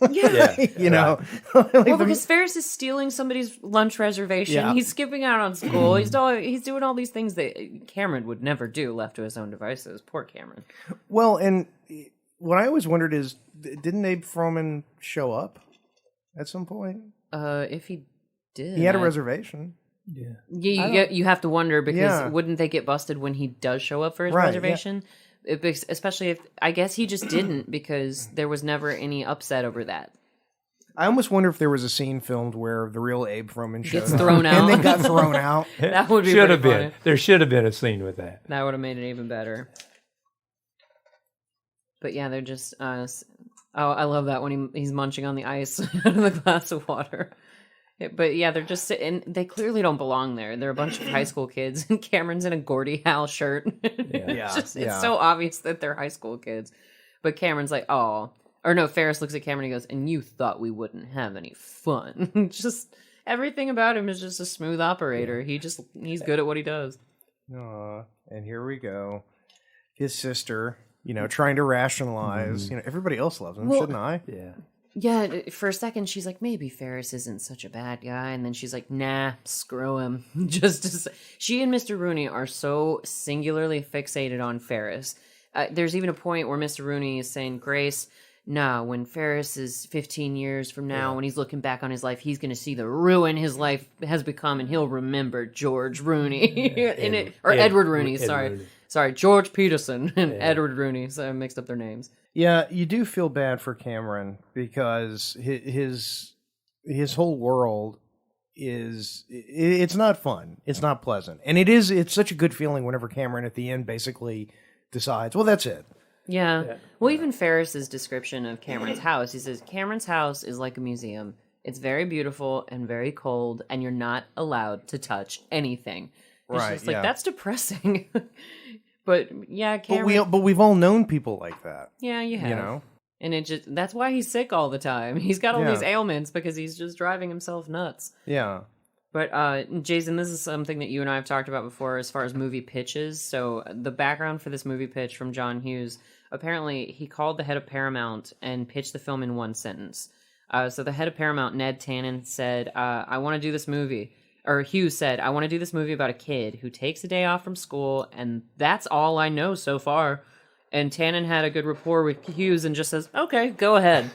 Yeah. You know, Well, because Ferris is stealing somebody's lunch reservation. Yeah. He's skipping out on school. He's doing all these things that Cameron would never do left to his own devices. Poor Cameron. Well, and what I always wondered is, didn't Abe Froman show up at some point? If he did, He had a reservation. Yeah. You have to wonder, because Yeah. wouldn't they get busted when he does show up for his Right, reservation? Especially if, I guess he just didn't, because there was never any upset over that. I almost wonder if there was a scene filmed where the real Abe Froman showed Gets up thrown and out. then got thrown out. That would be Should pretty have been. funny. There should have been a scene with that. That would have made it even better. But yeah, they're just. Oh, I love that when he's munching on the ice out of the glass of water. But yeah, they're just sitting. They clearly don't belong there. They're a bunch of high school kids, and Cameron's in a Gordie Howe shirt. It's so obvious that they're high school kids. But Cameron's like, oh. Or no, Ferris looks at Cameron and he goes, and you thought we wouldn't have any fun. Just everything about him is just a smooth operator. He's good at what he does. And here we go. His sister, trying to rationalize. Everybody else loves him, shouldn't I? Yeah. Yeah, for a second she's like, maybe Ferris isn't such a bad guy, and then she's like, nah, screw him. She and Mr. Rooney are so singularly fixated on Ferris. There's even a point where Mr. Rooney is saying, Grace, nah, when Ferris is 15 years from now, when he's looking back on his life, he's going to see the ruin his life has become, and he'll remember George Rooney. Edward Rooney, sorry, George Peterson and Edward Rooney. So I mixed up their names. Yeah, you do feel bad for Cameron because his whole world it's not fun. It's not pleasant. And it's such a good feeling whenever Cameron at the end basically decides, well, that's it. Yeah. Well, even Ferris's description of Cameron's house, he says, Cameron's house is like a museum. It's very beautiful and very cold, and you're not allowed to touch anything. It's just like, that's depressing. But yeah, Cameron. But we've all known people like that. Yeah, you have. And that's why he's sick all the time. He's got all these ailments because he's just driving himself nuts. Yeah. But Jason, this is something that you and I have talked about before as far as movie pitches. So the background for this movie pitch from John Hughes, apparently he called the head of Paramount and pitched the film in one sentence. So the head of Paramount, Ned Tannen, said, I want to do this movie. Or Hughes said, I want to do this movie about a kid who takes a day off from school, and that's all I know so far. And Tannen had a good rapport with Hughes and just says, okay, go ahead.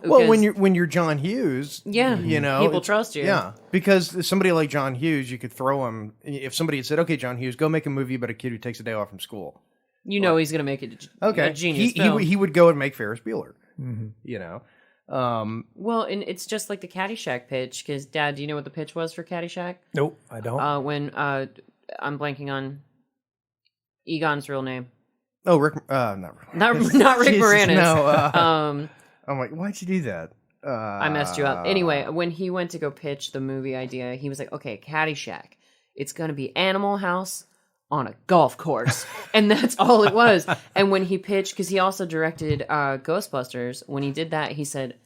Well, when you're John Hughes, people trust you. Yeah, because somebody like John Hughes, you could throw him. If somebody had said, okay, John Hughes, go make a movie about a kid who takes a day off from school. He's going to make it a genius film. He would go and make Ferris Bueller, Well, and it's just like the Caddyshack pitch, because, Dad, do you know what the pitch was for Caddyshack? Nope, I don't. When I'm blanking on Egon's real name. Oh, Rick, not Rick Moranis. No, I'm like, why'd you do that? I messed you up. Anyway, when he went to go pitch the movie idea, he was like, okay, Caddyshack. It's going to be Animal House on a golf course. And that's all it was. And when he pitched, because he also directed Ghostbusters, when he did that, he said,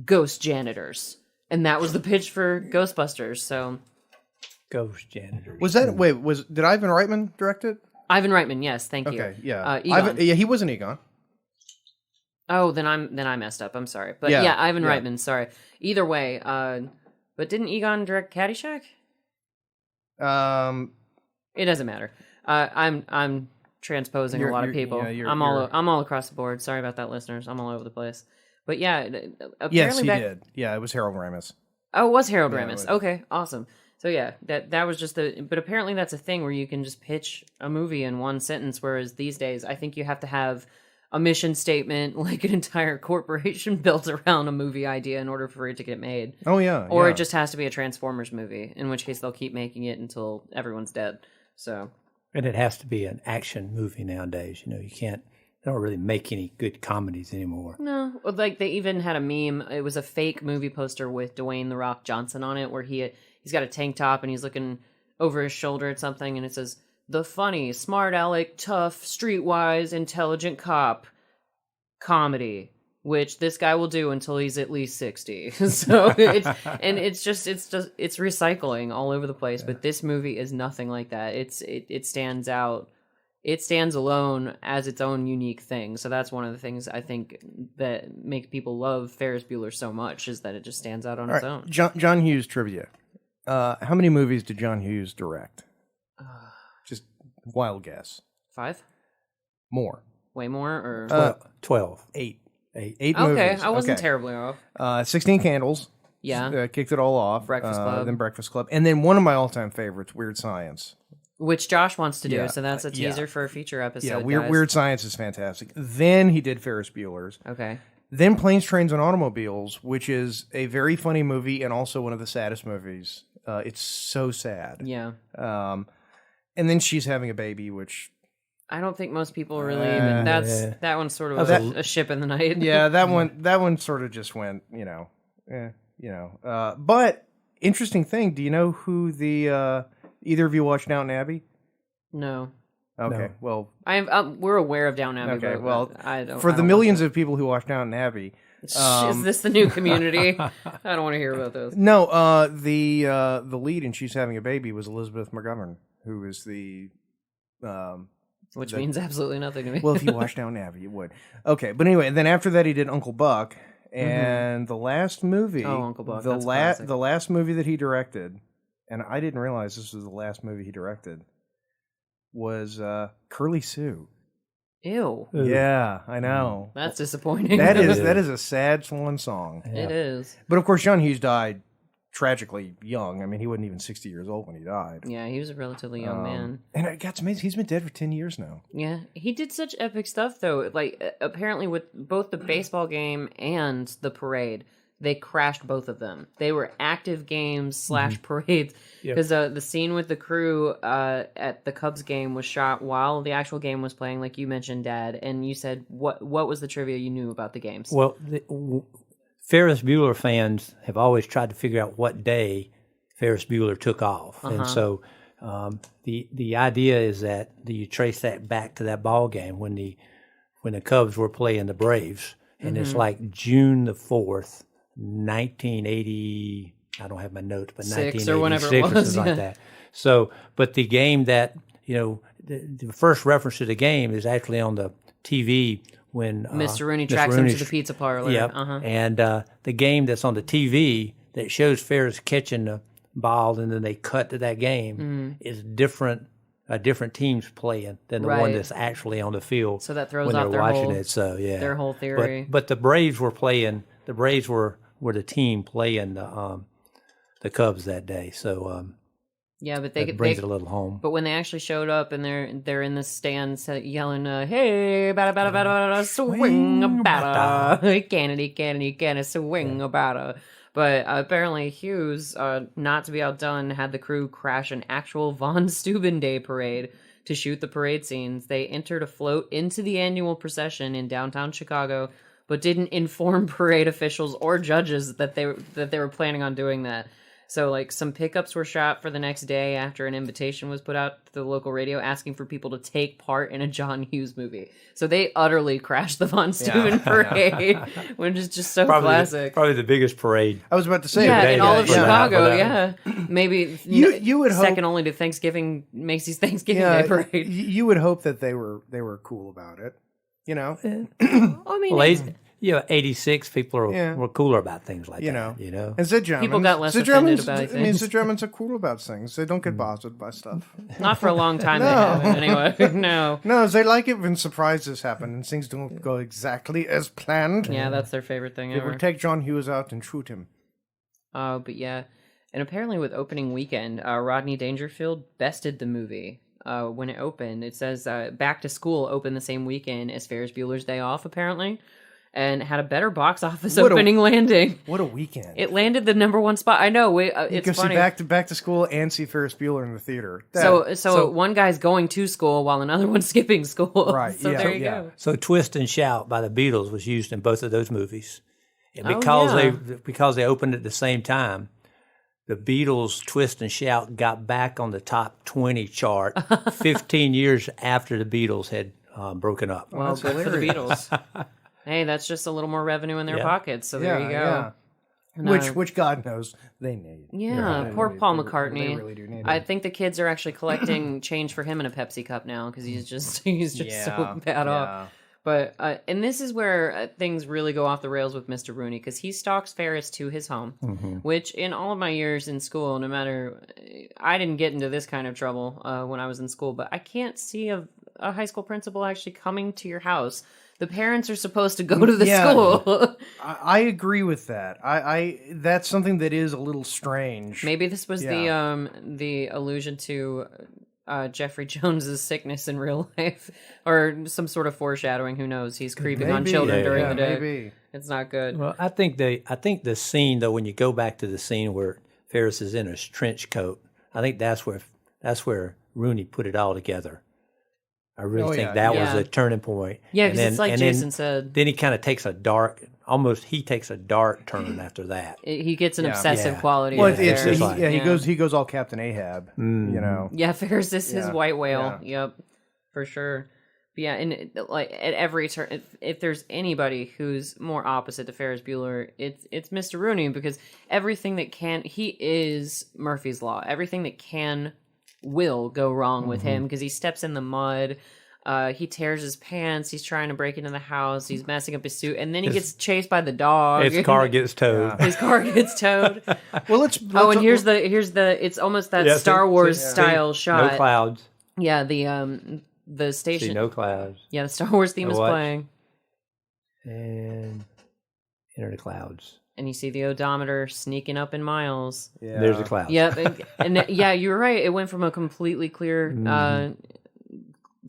Ghost Janitors. And that was the pitch for Ghostbusters. So, Ghost Janitors. Did Ivan Reitman direct it? Ivan Reitman, yes, thank you. Okay, yeah. Egon. He wasn't Egon. Oh, then I messed up. I'm sorry. But yeah, Ivan Reitman, sorry. Either way, but didn't Egon direct Caddyshack? It doesn't matter. I'm transposing a lot of people. I'm all across the board. Sorry about that, listeners. I'm all over the place. But yeah, apparently yes, he did. Yeah, it was Harold Ramis. Oh, it was Harold Ramis. Okay, awesome. So yeah, that was just but apparently that's a thing where you can just pitch a movie in one sentence, whereas these days I think you have to have a mission statement, like an entire corporation built around a movie idea in order for it to get made. Oh yeah. Or it just has to be a Transformers movie, in which case they'll keep making it until everyone's dead. So. And it has to be an action movie nowadays. You can't don't really make any good comedies anymore. No, well, like they even had a meme. It was a fake movie poster with Dwayne "The Rock" Johnson on it, where he's got a tank top and he's looking over his shoulder at something, and it says, "The funny, smart aleck, tough, streetwise, intelligent cop comedy," which this guy will do until he's at least 60. So it's recycling all over the place. But this movie is nothing like that. It stands out. It stands alone as its own unique thing. So that's one of the things I think that make people love Ferris Bueller so much, is that it just stands out on its own. John Hughes trivia. How many movies did John Hughes direct? Just wild guess. 5? More. Way more? Or 12. 8. Eight. Eight okay, movies. I wasn't terribly off. 16 Candles. Yeah. Kicked it all off. Breakfast Club. Then Breakfast Club. And then one of my all-time favorites, Weird Science. Which Josh wants to do, Yeah. so that's a teaser for a future episode. Yeah, guys. Weird Science is fantastic. Then he did Ferris Bueller's. Okay. Then Planes, Trains, and Automobiles, which is a very funny movie and also one of the saddest movies. It's so sad. Yeah. And then She's Having a Baby, which... I don't think most people really. But that one's sort of a ship in the night. Yeah, that one sort of just went, But interesting thing, do you know who the either of you watched Downton Abbey? No. Okay, No. well, We're aware of Downton Abbey. okay, but well, I don't. for I the don't millions of people who watch Downton Abbey, is this the new Community? I don't want to hear about this. no, the lead in She's Having a Baby was Elizabeth McGovern, who is the Which means absolutely nothing to me. well, if you watch Downton Abbey, you would. Okay, but anyway, then after that, he did Uncle Buck, and the last movie, Uncle Buck, that's classic. the last movie that he directed, and I didn't realize this was the last movie he directed, was Curly Sue. Ew. Yeah, I know. That's disappointing. That is a sad swan song. It is. But of course, John Hughes died tragically young. I mean, he wasn't even 60 years old when he died. Yeah, he was a relatively young man. And it got amazing. He's been dead for 10 years now. Yeah, he did such epic stuff though. Like apparently with both the baseball game and the parade, they crashed both of them. They were active games / parades because the scene with the crew at the Cubs game was shot while the actual game was playing. Like you mentioned, Dad, and you said what was the trivia you knew about the games? Well, Ferris Bueller fans have always tried to figure out what day Ferris Bueller took off, and so the idea is that you trace that back to that ball game when the Cubs were playing the Braves, and it's like June the 4th, 1980. I don't have my notes, but 6 or whenever 1986 it or was, something like that. So, but the game that the first reference to the game is actually on the TV. When Mr. Rooney tracks him to the pizza parlor. Yep. And the game that's on the TV that shows Ferris catching the ball and then they cut to that game is a different team's playing than the one that's actually on the field. So that throws when off they're their watching whole, it. So yeah, their whole theory. But the Braves were playing. The Braves were the team playing the Cubs that day. So yeah, but that brings it a little home. But when they actually showed up and they're in the stands yelling, "Hey, bada bada bada bada, swing bada, Kennedy, swing bada." But apparently Hughes, not to be outdone, had the crew crash an actual Von Steuben Day parade to shoot the parade scenes. They entered a float into the annual procession in downtown Chicago, but didn't inform parade officials or judges that they were planning on doing that. So, like, some pickups were shot for the next day after an invitation was put out to the local radio asking for people to take part in a John Hughes movie. So they utterly crashed the Von Steuben parade, which is just so classic. Probably the biggest parade. I was about to say, in all of Chicago, Maybe you would second hope, only to Macy's Thanksgiving Day parade. You would hope that they were cool about it, I mean, 86 people were cooler about things like that. And the Germans, people got less offended about things. I mean, the Germans are cool about things. They don't get bothered by stuff. Not for a long time. They haven't, anyway. No, they like it when surprises happen and things don't go exactly as planned. Yeah, that's their favorite thing They ever. would take John Hughes out and shoot him. But yeah, and apparently with opening weekend, Rodney Dangerfield bested the movie. When it opened, it says Back to School opened the same weekend as Ferris Bueller's Day Off, apparently. and had a better box office What a- opening landing. What a weekend! It landed the #1 spot. I know. You It's go see funny. back to school and see Ferris Bueller in the theater. So one guy's going to school while another one's skipping school. Right, So yeah, there you yeah. go. So "Twist and Shout" by the Beatles was used in both of those movies, and Oh, because they opened at the same time, the Beatles' "Twist and Shout" got back on the top 20 chart 15 years after the Beatles had broken up. Well, that's good for the hilarious. Beatles. Hey, that's just a little more revenue in their Yeah. pockets. So there you go. And, Which God knows they need. Yeah, They poor need- Paul they- McCartney. They really do need I it. think the kids are actually collecting change for him in a Pepsi cup now because he's just so bad off. But and this is where things really go off the rails with Mr. Rooney because he stalks Ferris to his home, which in all of my years in school, no matter, I didn't get into this kind of trouble when I was in school, but I can't see a high school principal actually coming to your house. The parents are supposed to go to the Yeah. school. I agree with that. I that's something that is a little strange. Maybe this was Yeah. the allusion to Jeffrey Jones's sickness in real life, or some sort of foreshadowing. Who knows? He's creeping on Maybe, children yeah, during yeah. the day. Maybe. It's not good. Well, I think the scene though, when you go back to the scene where Ferris is in his trench coat, I think that's where Rooney put it all together. I really Oh, think yeah. that was Yeah. a turning point. Yeah, And because then- it's like and then- Jason said. Then he kind of takes a dark turn after that. He gets an Yeah. obsessive Yeah. quality. Well, right it's there. he goes all Captain Ahab. You know. Yeah, Ferris is his Yeah. white whale. Yeah. Yep, for sure. But yeah, and like at every turn, if there's anybody who's more opposite to Ferris Bueller, it's Mr. Rooney because everything that he is Murphy's Law. Everything that will go wrong with him because he steps in the mud. He tears his pants. He's trying to break into the house. He's messing up his suit, and then he gets chased by the dog. His car gets towed. His car gets towed. Well, let's Oh, and here's the. It's almost that Yeah, see- Star Wars see- style shot. No clouds. Yeah, the station. See, no clouds. Yeah, the Star Wars theme is What? playing, And enter the clouds. and you see the odometer sneaking up in miles. Yeah. There's the clouds. Yep, and yeah, you were right. It went from a completely clear,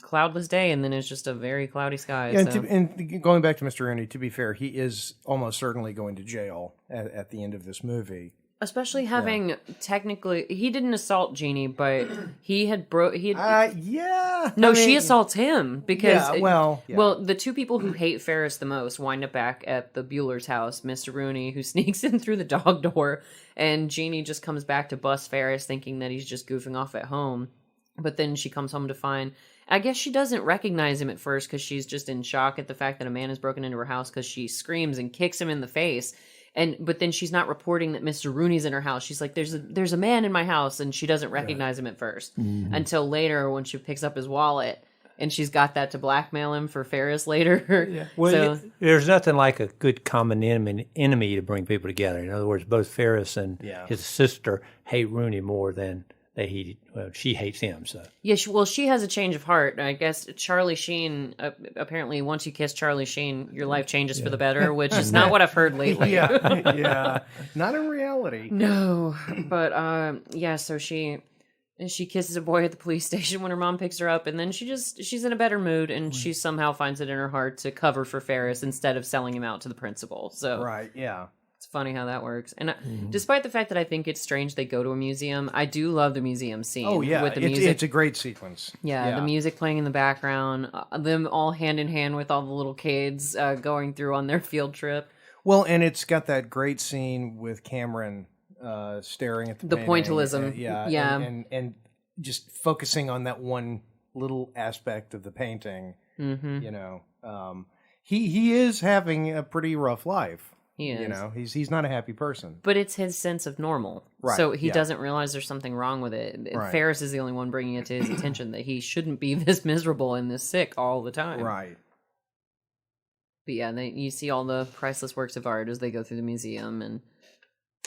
cloudless day, and then it's just a very cloudy sky. And, so. and going back to Mr. Rooney, to be fair, he is almost certainly going to jail at the end of this movie. Especially having technically, he didn't assault Jeannie, but he had Yeah. No, I she mean, assaults him because Yeah, well, yeah. well, the two people who hate Ferris the most wind up back at the Bueller's house. Mr. Rooney, who sneaks in through the dog door, and Jeannie just comes back to bust Ferris, thinking that he's just goofing off at home. But then she comes home to find. I guess she doesn't recognize him at first because she's just in shock at the fact that a man has broken into her house because she screams and kicks him in the face. But then she's not reporting that Mr. Rooney's in her house. She's like, there's a man in my house, and she doesn't recognize him at first until later when she picks up his wallet, and she's got that to blackmail him for Ferris later. Well, there's nothing like a good common enemy to bring people together. In other words, both Ferris and his sister hate Rooney more than she hates him. So yeah, she has a change of heart. I guess Charlie Sheen, apparently once you kiss Charlie Sheen, your life changes for the better, which is not what I've heard lately. yeah. Not in reality. No, but yeah, so she kisses a boy at the police station when her mom picks her up, and then she's in a better mood, and she somehow finds it in her heart to cover for Ferris instead of selling him out to the principal. So Right, yeah. it's funny how that works. And despite the fact that I think it's strange they go to a museum, I do love the museum scene. Oh, yeah. with the music. It's a great sequence. Yeah, the music playing in the background, them all hand in hand with all the little kids going through on their field trip. Well, and it's got that great scene with Cameron staring at the painting. pointillism. Yeah. And just focusing on that one little aspect of the painting. Mm-hmm. You know, he is having a pretty rough life. He is. You know, he's not a happy person. But it's his sense of normal. Right, So he yeah. doesn't realize there's something wrong with it. Right. Ferris is the only one bringing it to his attention that he shouldn't be this miserable and this sick all the time. Right. But yeah, you see all the priceless works of art as they go through the museum. And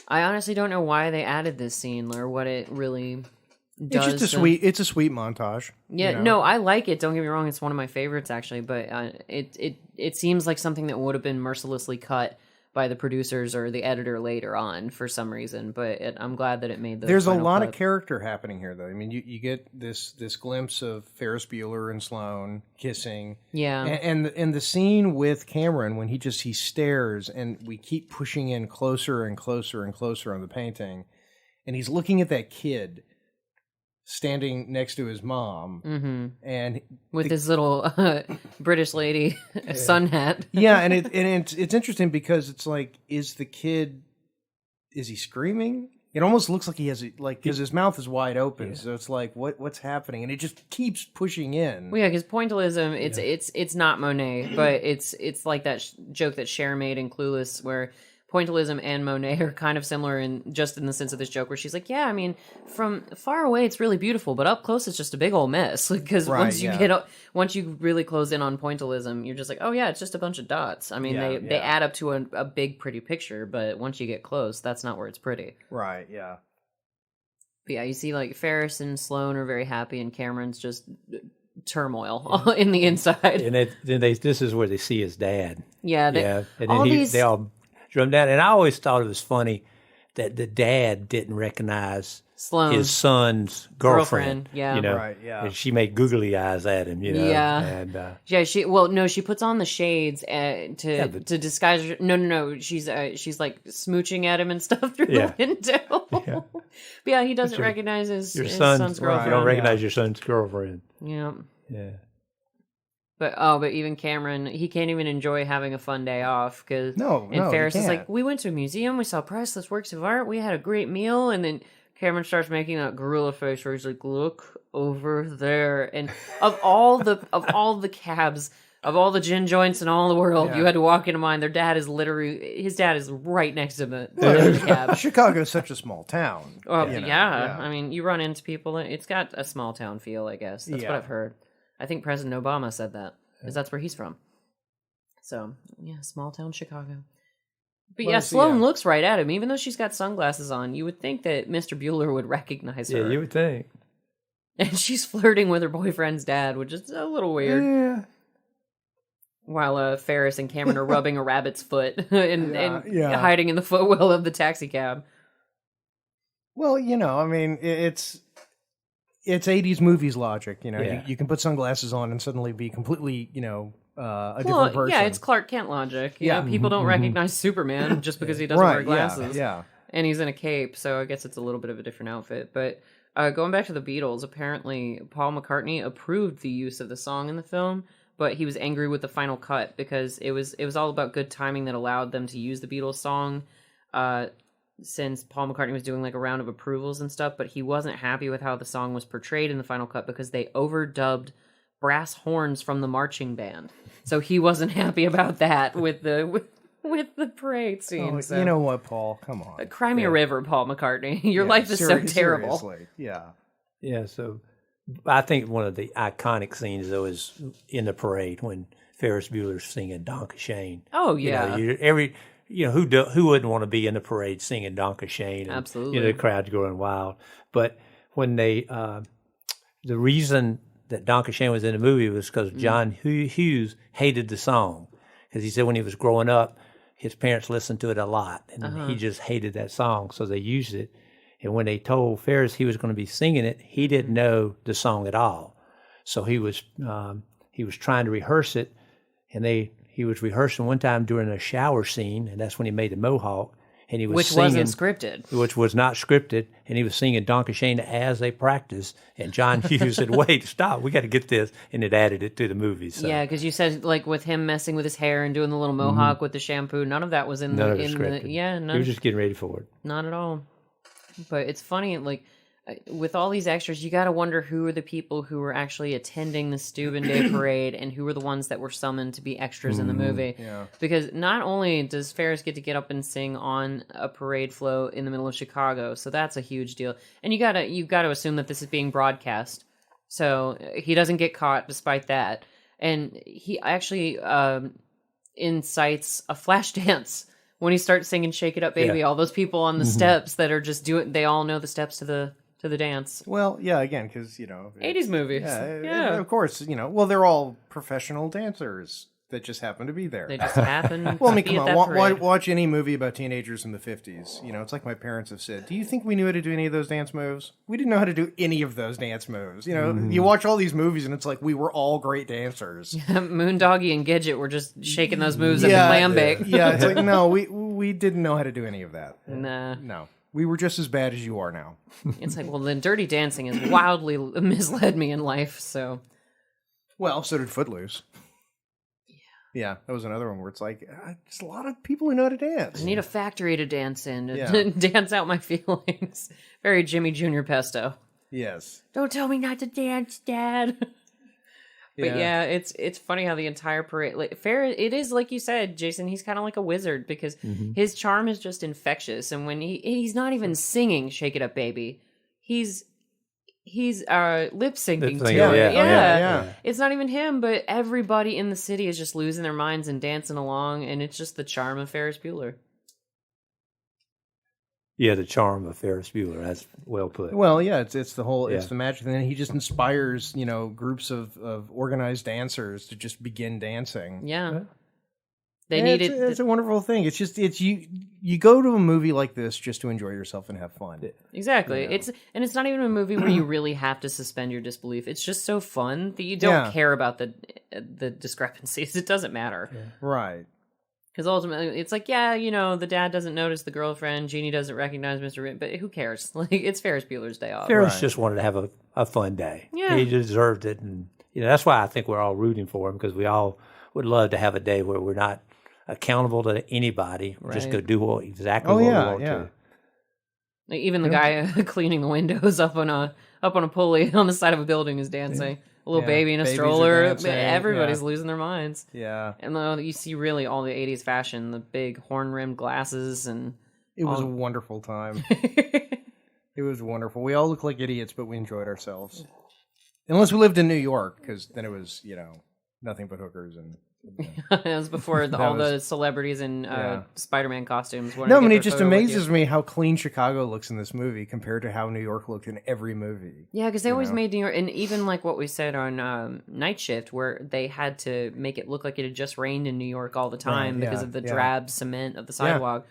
I honestly don't know why they added this scene or what it really does. It's just a sweet montage. Yeah, you know? no, I like it. Don't get me wrong; it's one of my favorites actually. But it seems like something that would have been mercilessly cut by the producers or the editor later on for some reason. But I'm glad that it made the There's a final lot cut. of character happening here, though. I mean, you get this glimpse of Ferris Bueller and Sloane kissing. Yeah. And the scene with Cameron when he stares and we keep pushing in closer and closer and closer on the painting, and he's looking at that kid standing next to his mom, and with his little British lady sun hat. yeah, and it's interesting because it's like, is he screaming? It almost looks like he has because his mouth is wide open, so it's like what's happening, and it just keeps pushing in. Well, yeah, because pointillism, it's not Monet, but it's like that joke that Cher made in Clueless, where pointillism and Monet are kind of similar in the sense of this joke, where she's like, yeah, I mean, from far away it's really beautiful, but up close it's just a big old mess. Because once you really close in on pointillism, you're just like, oh yeah, it's just a bunch of dots. I mean, they add up to a big pretty picture, but once you get close, that's not where it's pretty. Right. Yeah. But yeah, you see like Ferris and Sloane are very happy, and Cameron's just turmoil in the inside. And this is where they see his dad. Yeah. And then they all drum down. And I always thought it was funny that the dad didn't recognize Sloane, his son's girlfriend. Yeah. Right, yeah. And she made googly eyes at him, Yeah. And she puts on the shades to disguise her. No. She's like smooching at him and stuff through the window. Yeah. But yeah, he doesn't recognize his son's girlfriend. You don't recognize your son's girlfriend. Yeah. Yeah. But even Cameron, he can't even enjoy having a fun day off because Ferris is like, we went to a museum, we saw priceless works of art, we had a great meal, and then Cameron starts making that gorilla face where he's like, look over there. And of all the cabs, of all the gin joints in all the world, you had to walk into mine. His dad is right next to the cab. Chicago's such a small town. I mean, you run into people, it's got a small town feel, I guess. That's what I've heard. I think President Obama said that, because that's where he's from. So, yeah, small town Chicago. But Sloane looks right at him. Even though she's got sunglasses on, you would think that Mr. Bueller would recognize her. Yeah, you would think. And she's flirting with her boyfriend's dad, which is a little weird. Yeah. While Ferris and Cameron are rubbing a rabbit's foot and hiding in the footwell of the taxi cab. Well, I mean, it's 80s movies logic, You can put sunglasses on and suddenly be completely, a different person. Yeah, it's Clark Kent logic. People don't recognize Superman just because he doesn't wear glasses. Yeah. And he's in a cape, so I guess it's a little bit of a different outfit. But going back to the Beatles, apparently Paul McCartney approved the use of the song in the film, but he was angry with the final cut because it was all about good timing that allowed them to use the Beatles song. Since Paul McCartney was doing like a round of approvals and stuff, but he wasn't happy with how the song was portrayed in the final cut because they overdubbed brass horns from the marching band. So he wasn't happy about that with the parade scene. Oh, so. You know what, Paul? Come on. Cry me a river, Paul McCartney. Your life is so terrible. Seriously. Yeah. Yeah, so I think one of the iconic scenes, though, is in the parade when Ferris Bueller's singing Donka Shane. Oh, yeah. Who wouldn't want to be in the parade singing Donka Shane? And, absolutely. The crowd's going wild. But when the reason that Donka Shane was in the movie was because John Hughes hated the song. Because he said when he was growing up, his parents listened to it a lot, and he just hated that song, so they used it. And when they told Ferris he was going to be singing it, he didn't know the song at all. So he was trying to rehearse it, and he was rehearsing one time during a shower scene, and that's when he made the mohawk. And he was singing, wasn't scripted. Which was not scripted, and he was singing Donka Shane as they practiced. And John Hughes said, "Wait, stop! We got to get this," and it added it to the movie. So. Yeah, because you said like with him messing with his hair and doing the little mohawk with the shampoo, none of that was in none the of it scripted. He was just getting ready for it. Not at all. But it's funny, like with all these extras, you got to wonder who are the people who were actually attending the Steuben Day Parade and who were the ones that were summoned to be extras in the movie. Yeah. Because not only does Ferris get to get up and sing on a parade float in the middle of Chicago, so that's a huge deal. And you got to assume that this is being broadcast, so he doesn't get caught despite that. And he actually incites a flash dance. When he starts singing "Shake It Up, Baby," all those people on the steps that are just they all know the steps to the dance. Well, yeah, again, because 80s movies. Yeah, of course, well, they're all professional dancers that just happened to be there. They just happen Well, I to mean, be come at on, that parade. watch any movie about teenagers in the 50s. You know, it's like my parents have said, do you think we knew how to do any of those dance moves? We didn't know how to do any of those dance moves. You know, you watch all these movies and it's like we were all great dancers. Moondoggy and Gidget were just shaking those moves at the clam bake. Yeah, it's like, no, we didn't know how to do any of that. Nah. No. We were just as bad as you are now. It's like, well, then Dirty Dancing has wildly misled me in life, so... Well, so did Footloose. Yeah, that was another one where it's like, just a lot of people who know how to dance. I need a factory to dance in, to dance out my feelings. Very Jimmy Jr. Pesto. Yes. Don't tell me not to dance, Dad. But yeah, it's funny how the entire parade, like it is like you said, Jason. He's kind of like a wizard because his charm is just infectious, and when he's not even singing "Shake It Up, Baby," he's lip syncing to it. Yeah. It's not even him, but everybody in the city is just losing their minds and dancing along, and it's just the charm of Ferris Bueller. Yeah, the charm of Ferris Bueller. That's well put. Well, yeah, it's the whole, it's the magic. And then he just inspires, groups of organized dancers to just begin dancing. Yeah. It's a wonderful thing. It's just, you go to a movie like this just to enjoy yourself and have fun. Exactly. It's not even a movie where you really have to suspend your disbelief. It's just so fun that you don't care about the discrepancies. It doesn't matter. Yeah. Right. Because ultimately, it's like, the dad doesn't notice the girlfriend, Jeannie doesn't recognize Mr. Rin, but who cares? Like, it's Ferris Bueller's Day Off. Ferris just wanted to have a fun day. Yeah. He deserved it. And that's why I think we're all rooting for him, because we all would love to have a day where we're not accountable to anybody. We're just going to do exactly what we want to. Like, even the guy cleaning the windows up on a pulley on the side of a building is dancing. A little baby in a stroller. Everybody's losing their minds. Yeah. And you see really all the 80s fashion, the big horn-rimmed glasses. And it was a wonderful time. It was wonderful. We all looked like idiots, but we enjoyed ourselves. Unless we lived in New York, because then it was, nothing but hookers and... It was before the celebrities in Spider-Man costumes. No, I mean, it just amazes me how clean Chicago looks in this movie compared to how New York looked in every movie. Yeah, because they always made New York, and even like what we said on Night Shift, where they had to make it look like it had just rained in New York all the time because of the drab cement of the sidewalk.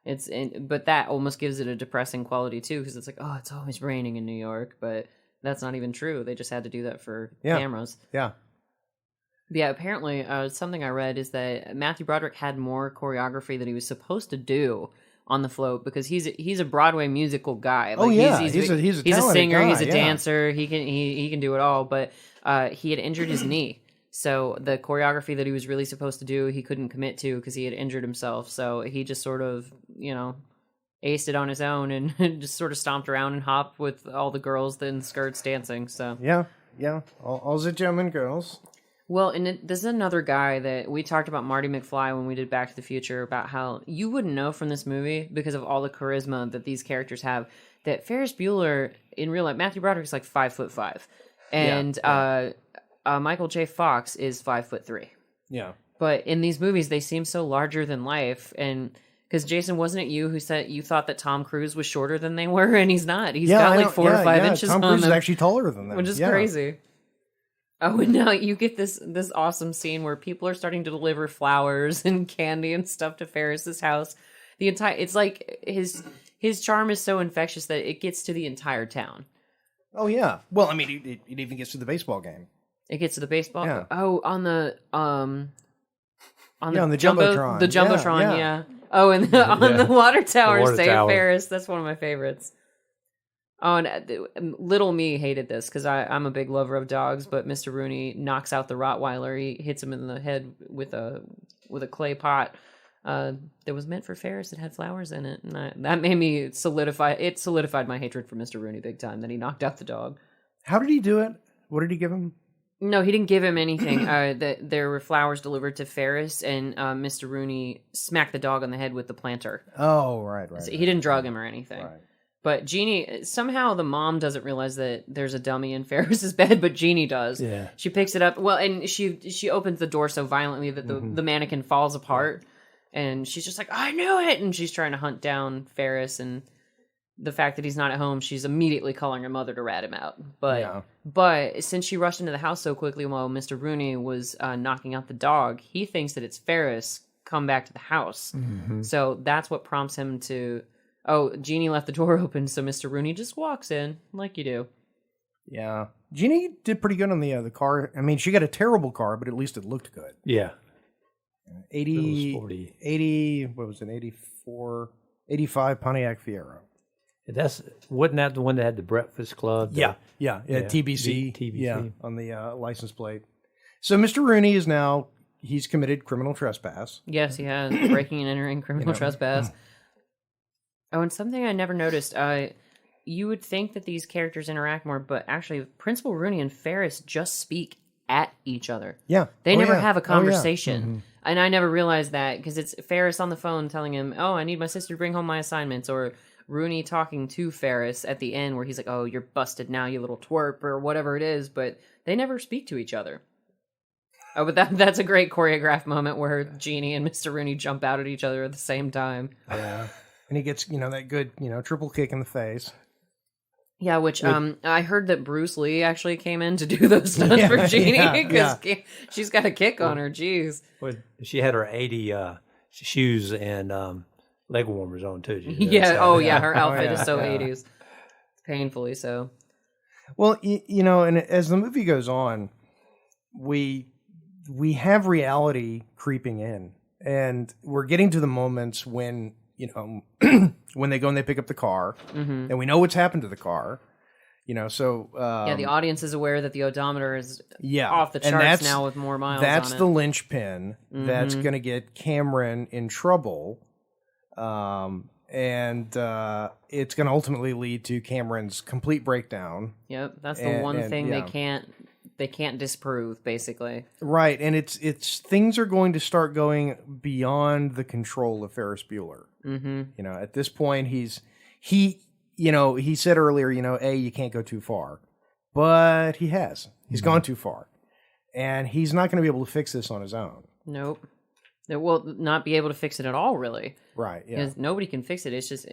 But that almost gives it a depressing quality too, because it's like, oh, it's always raining in New York, but that's not even true. They just had to do that for cameras. Yeah. Yeah, apparently something I read is that Matthew Broderick had more choreography than he was supposed to do on the float, because he's a Broadway musical guy. Like, he's a singer, he's a dancer, he can do it all. But he had injured his knee, so the choreography that he was really supposed to do, he couldn't commit to because he had injured himself. So he just sort of aced it on his own and just sort of stomped around and hopped with all the girls in skirts dancing. So all the gentlemen girls. Well, and this is another guy that we talked about, Marty McFly, when we did Back to the Future, about how you wouldn't know from this movie, because of all the charisma that these characters have, that Ferris Bueller, in real life, Matthew Broderick's like 5'5", and Michael J. Fox is 5'3". Yeah. But in these movies, they seem so larger than life, and because Jason, wasn't it you who said you thought that Tom Cruise was shorter than they were, and he's not. He's got like 4 or 5 inches on them. Tom Cruise is actually taller than them, which is crazy. Oh, and now you get this awesome scene where people are starting to deliver flowers and candy and stuff to Ferris's house. It's like his charm is so infectious that it gets to the entire town. Oh yeah. Well, I mean, it even gets to the baseball game. It gets to the baseball. Yeah. Oh, on the Jumbotron. The Jumbotron, yeah. Oh, and on the water tower, Ferris. That's one of my favorites. Oh, and little me hated this because I'm a big lover of dogs, but Mr. Rooney knocks out the Rottweiler. He hits him in the head with a clay pot that was meant for Ferris. It had flowers in it, and that made me solidified my hatred for Mr. Rooney big time, that he knocked out the dog. How did he do it? What did he give him? No, he didn't give him anything. There were flowers delivered to Ferris, and Mr. Rooney smacked the dog on the head with the planter. Oh, right. So he didn't drug him or anything. Right. But Jeannie, somehow the mom doesn't realize that there's a dummy in Ferris's bed, but Jeannie does. Yeah. She picks it up. Well, and she opens the door so violently that the mannequin falls apart. And she's just like, I knew it! And she's trying to hunt down Ferris. And the fact that he's not at home, she's immediately calling her mother to rat him out. Yeah. But since she rushed into the house so quickly while Mr. Rooney was knocking out the dog, he thinks that it's Ferris come back to the house. So that's what prompts him to, Jeannie left the door open, so Mr. Rooney just walks in like you do. Yeah. Jeannie did pretty good on the car. I mean, she got a terrible car, but at least it looked good. Yeah. 80, It was 40. 80, what was it, 84, 85 Pontiac Fiero. Wasn't that the one that had the Breakfast Club? Yeah, TBC. TBC. Yeah, on the license plate. So Mr. Rooney is now, he's committed criminal trespass. Yes, he has. Breaking and entering, criminal trespass. Oh, and something I never noticed. You would think that these characters interact more, but actually Principal Rooney and Ferris just speak at each other. Yeah. They never have a conversation. And I never realized that because it's Ferris on the phone telling him, I need my sister to bring home my assignments, or Rooney talking to Ferris at the end where he's like, you're busted now, you little twerp, or whatever it is, but they never speak to each other. Oh, but that's a great choreographed moment where Jeannie and Mr. Rooney jump out at each other at the same time. Yeah. And he gets, that good, triple kick in the face. Yeah, which I heard that Bruce Lee actually came in to do those stunts for Jeannie because she's got a kick on her. Jeez. Well, she had her 80 shoes and leg warmers on too. Her outfit is so 80s. Painfully so. Well, and as the movie goes on, we have reality creeping in, and we're getting to the moments when when they go and they pick up the car, and we know what's happened to the car, so... the audience is aware that the odometer is off the charts now with more miles That's on it. the linchpin that's going to get Cameron in trouble, and it's going to ultimately lead to Cameron's complete breakdown. Yep, that's the one thing they can't disprove, basically. Right, and it's things are going to start going beyond the control of Ferris Bueller. Mm-hmm. At this point, he said earlier, you can't go too far, but he's gone too far, and he's not going to be able to fix this on his own. Nope. They will not be able to fix it at all, really. Right, yeah. Because nobody can fix it. It's just,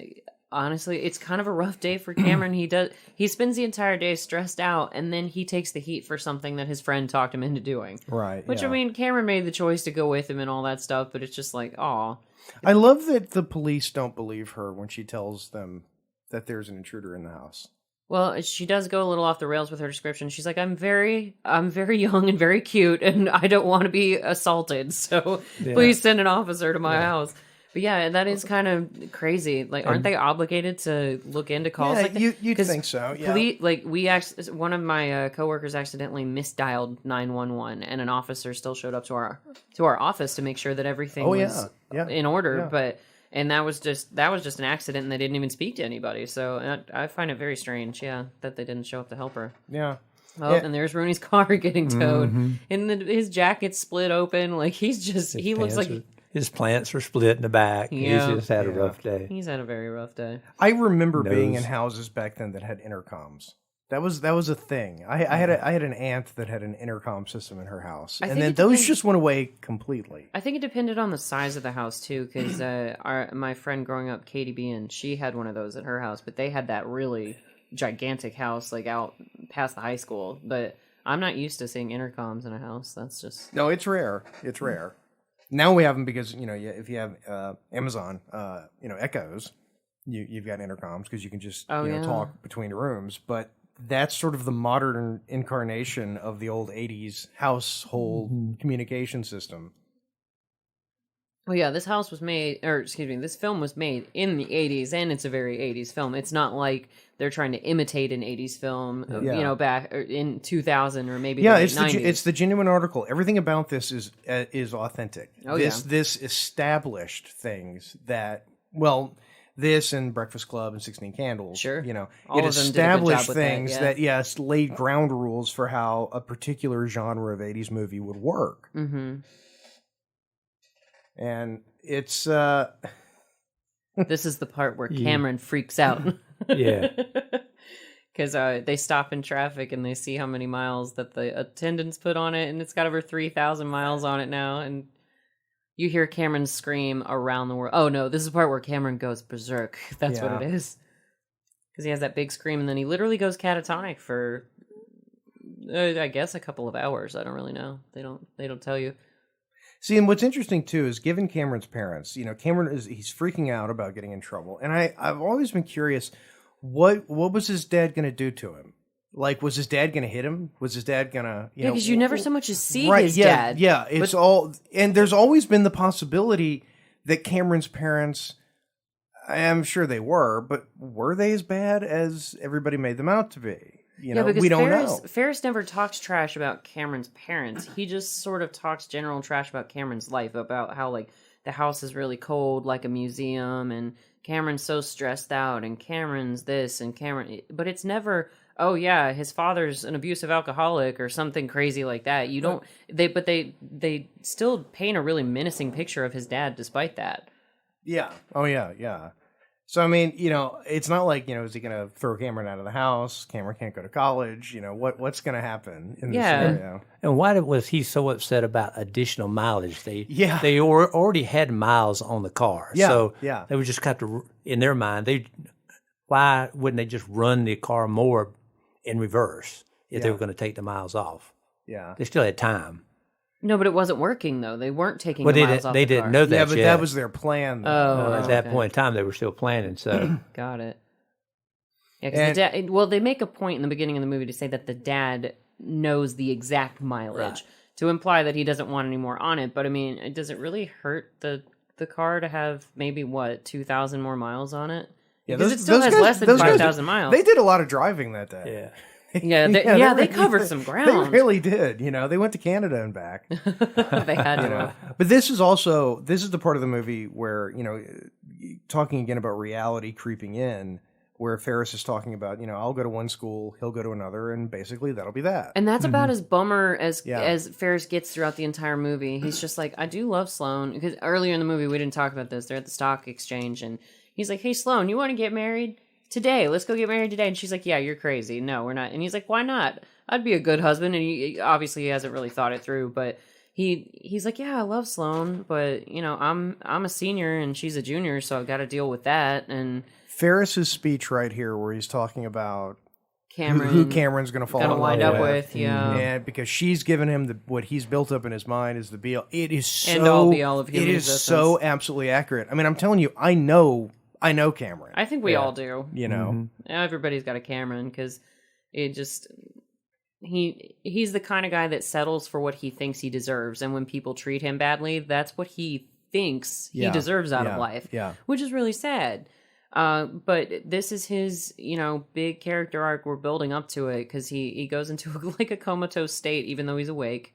honestly, it's kind of a rough day for Cameron. He spends the entire day stressed out, and then he takes the heat for something that his friend talked him into doing. Right, Which, I mean, Cameron made the choice to go with him and all that stuff, but it's just like, aw. I love that the police don't believe her when she tells them that there's an intruder in the house. Well, she does go a little off the rails with her description. She's like, I'm very young and very cute, and I don't want to be assaulted, so please send an officer to my house. But yeah, that is kind of crazy. Like, aren't they obligated to look into calls like that? You'd think so, yeah. One of my coworkers accidentally misdialed 911, and an officer still showed up to our office to make sure that everything was in order. Yeah. And that was just an accident, and they didn't even speak to anybody. So I find it very strange, that they didn't show up to help her. Yeah. Oh, and there's Rooney's car getting towed, and his jacket's split open. Like he looks like his plants are split in the back. Yeah. He's just had a rough day. He's had a very rough day. I remember being in houses back then that had intercoms. That was a thing. I had an aunt that had an intercom system in her house, and then those just went away completely. I think it depended on the size of the house too, because my friend growing up, Katie Bean, she had one of those at her house, but they had that really gigantic house like out past the high school. But I'm not used to seeing intercoms in a house. That's just no, it's rare. It's rare. Now we have them because if you have Amazon, Echoes, you've got intercoms because you can just talk between rooms. But that's sort of the modern incarnation of the old 80s household communication system. Well, yeah, this film was made in the 80s, and it's a very 80s film. It's not like they're trying to imitate an 80s film, back in 2000 or maybe the late 90s. It's the genuine article. Everything about this is authentic. This established things that, this and Breakfast Club and 16 Candles. Sure. It established things that laid ground rules for how a particular genre of 80s movie would work. Mm-hmm. And it's... This is the part where Cameron freaks out. Yeah. Because they stop in traffic and they see how many miles that the attendants put on it, and it's got over 3,000 miles on it now, and you hear Cameron scream around the world. Oh no, this is the part where Cameron goes berserk. That's what it is. because he has that big scream, and then he literally goes catatonic for, I guess, a couple of hours. I don't really know. They don't tell you. See, and what's interesting too is given Cameron's parents, Cameron he's freaking out about getting in trouble, and I've always been curious, what was his dad going to do to him? Like, was his dad going to hit him? Was his dad going to, Yeah, because you never so much as see right, his yeah, dad. Yeah, it's all, and there's always been the possibility that Cameron's parents, I'm sure they were, but were they as bad as everybody made them out to be? Because we don't know. Ferris never talks trash about Cameron's parents. He just sort of talks general trash about Cameron's life, about how, like, the house is really cold, like a museum, and Cameron's so stressed out, and Cameron's this, and Cameron... But it's never, oh, yeah, his father's an abusive alcoholic or something crazy like that. You don't... They still paint a really menacing picture of his dad despite that. Yeah. Oh, yeah, yeah. So, I mean, it's not like, is he going to throw Cameron out of the house? Cameron can't go to college. What's going to happen in this scenario? And why was he so upset about additional mileage? They Yeah. already had miles on the car. Yeah, So yeah. they would just have to, in their mind, why wouldn't they just run the car more in reverse if they were going to take the miles off? Yeah. They still had time. No, but it wasn't working, though. They weren't taking Well, the miles off they the didn't car. know that Yeah, but yet. that was their plan. Though. At that point in time, they were still planning. So Got it. Yeah, because the dad... Well, they make a point in the beginning of the movie to say that the dad knows the exact mileage, to imply that he doesn't want any more on it. But, I mean, does it really hurt the car to have maybe, 2,000 more miles on it? Yeah, because it still has less than 5,000 mihad. They did a lot of driving that day. yeah. They covered some ground. They really did. They went to Canada and back. They had to. But this is the part of the movie where, talking again about reality creeping in, where Ferris is talking about, I'll go to one school, he'll go to another, and basically that'll be that. And that's about as bummer as Ferris gets throughout the entire movie. He's just like, I do love Sloane. Because earlier in the movie, we didn't talk about this. They're at the stock exchange, and he's like, hey, Sloane, you want to get married? Today, let's go get married today. And she's like, yeah, you're crazy. No, we're not. And he's like, why not? I'd be a good husband. And he hasn't really thought it through, but he's like, yeah, I love Sloane, but I'm a senior and she's a junior, so I've got to deal with that. And Ferris's speech right here, where he's talking about Cameron, who Cameron's going to fall in love wind up with, yeah, and because she's given him what he's built up in his mind is the be all. It is so end all be all of human it is existence. so absolutely accurate. I mean, I'm telling you, I know Cameron. I think we all do. Mm-hmm. Everybody's got a Cameron because it just he's the kind of guy that settles for what he thinks he deserves, and when people treat him badly, that's what he thinks he deserves out of life. Yeah, which is really sad. But this is his, big character arc. We're building up to it because he goes into like a comatose state, even though he's awake.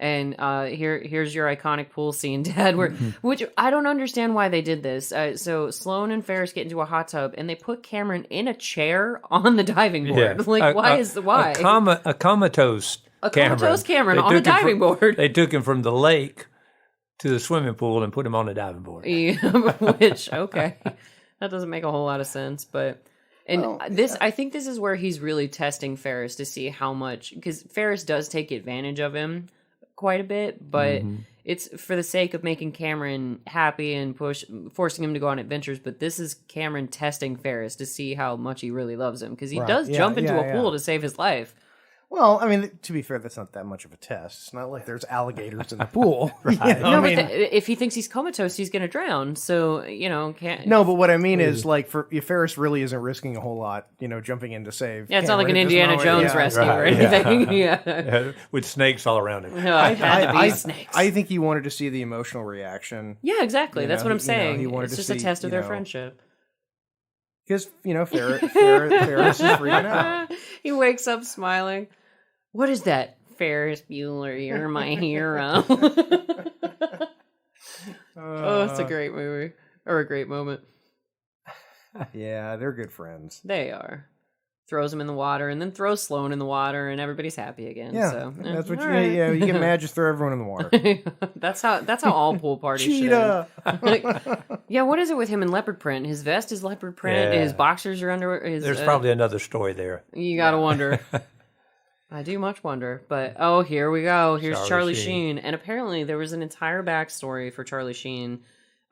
And here's your iconic pool scene, Dad, which I don't understand why they did this. So Sloane and Ferris get into a hot tub, and they put Cameron in a chair on the diving board. Yeah. Like, why? A comatose Cameron on the diving board. They took him from the lake to the swimming pool and put him on the diving board. Which, okay, that doesn't make a whole lot of sense, but... I think this is where he's really testing Ferris to see how much... Because Ferris does take advantage of him quite a bit, but it's for the sake of making Cameron happy and forcing him to go on adventures. But this is Cameron testing Ferris to see how much he really loves him, because he does jump into a pool to save his life. Well, I mean, to be fair, that's not that much of a test. It's not like there's alligators in the pool. Right. No, but if he thinks he's comatose, he's going to drown. So, can't... No, but what I mean is, like, Ferris really isn't risking a whole lot, jumping in to save. Yeah, it's not like an Indiana Jones rescue or anything. Yeah. With snakes all around him. No, it had to be snakes. I think he wanted to see the emotional reaction. Yeah, exactly. That's what I'm saying. He wanted it's to just a see, test of their friendship. Because, Ferris is freaking out. He wakes up smiling. What is that? Ferris Bueller, you're my hero. It's a great movie. Or a great moment. Yeah, they're good friends. They are. Throws him in the water, and then throws Sloane in the water, and everybody's happy again. Yeah, so, that's what you get mad, just throw everyone in the water. That's how all pool parties Cheetah. should. Yeah, what is it with him in leopard print? His vest is leopard print, his boxers are under There's probably another story there. You gotta wonder. I do much wonder, but here we go. Here's Charlie Sheen. And apparently there was an entire backstory for Charlie Sheen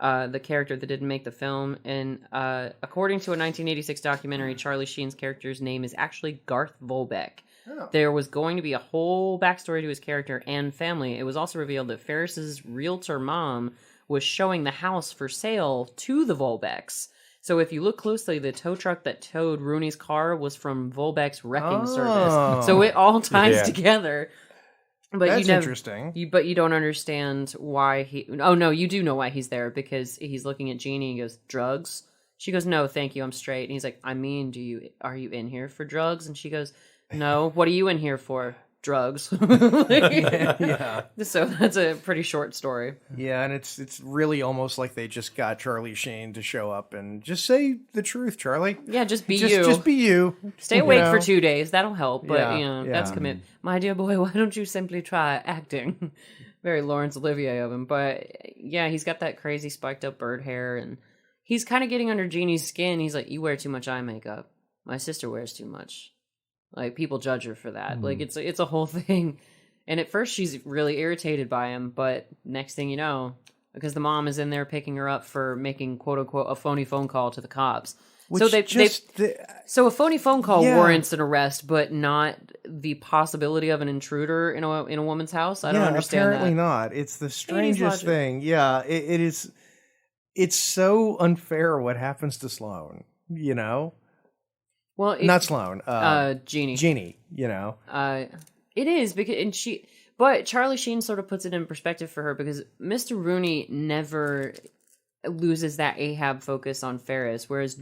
the character that didn't make the film. And according to a 1986 documentary, Charlie Sheen's character's name is actually Garth Volbeck. Oh. There was going to be a whole backstory to his character and family. It was also revealed that Ferris's realtor mom was showing the house for sale to the Volbecks. So if you look closely, the tow truck that towed Rooney's car was from Volbeck's wrecking service. So it all ties together. But That's interesting. But you don't understand why he... Oh, no, you do know why he's there, because he's looking at Jeannie and he goes, drugs? She goes, no, thank you, I'm straight. And he's like, I mean, are you in here for drugs? And she goes, no, what are you in here for? Drugs. Yeah. So that's a pretty short story. Yeah, and it's really almost like they just got Charlie Sheen to show up and just say the truth, Charlie. Yeah, just be you. Just be you. Stay awake for 2 days. That'll help. But, Yeah, that's commit. My dear boy, why don't you simply try acting? Very Laurence Olivier of him. But, yeah, he's got that crazy spiked up bird hair. And he's kind of getting under Jeannie's skin. He's like, you wear too much eye makeup. My sister wears too much. Like, people judge her for that. Like, it's a whole thing. And at first, she's really irritated by him. But next thing you know, because the mom is in there picking her up for making, quote-unquote, a phony phone call to the cops. Which So a phony phone call warrants an arrest, but not the possibility of an intruder in a woman's house? I don't understand apparently that. not. It's the strangest thing. Yeah, it is. It's so unfair what happens to Sloane, you know? Well, not Sloane. Jeannie. Jeannie, you know. It is but Charlie Sheen sort of puts it in perspective for her, because Mr. Rooney never loses that Ahab focus on Ferris, whereas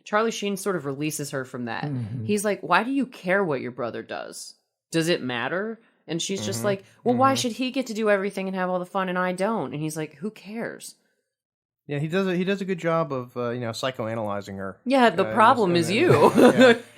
Charlie Sheen sort of releases her from that. Mm-hmm. He's like, why do you care what your brother does? Does it matter? And she's just like, well, why should he get to do everything and have all the fun and I don't? And he's like, who cares? Yeah, he does a good job of psychoanalyzing her. Yeah, the problem is you.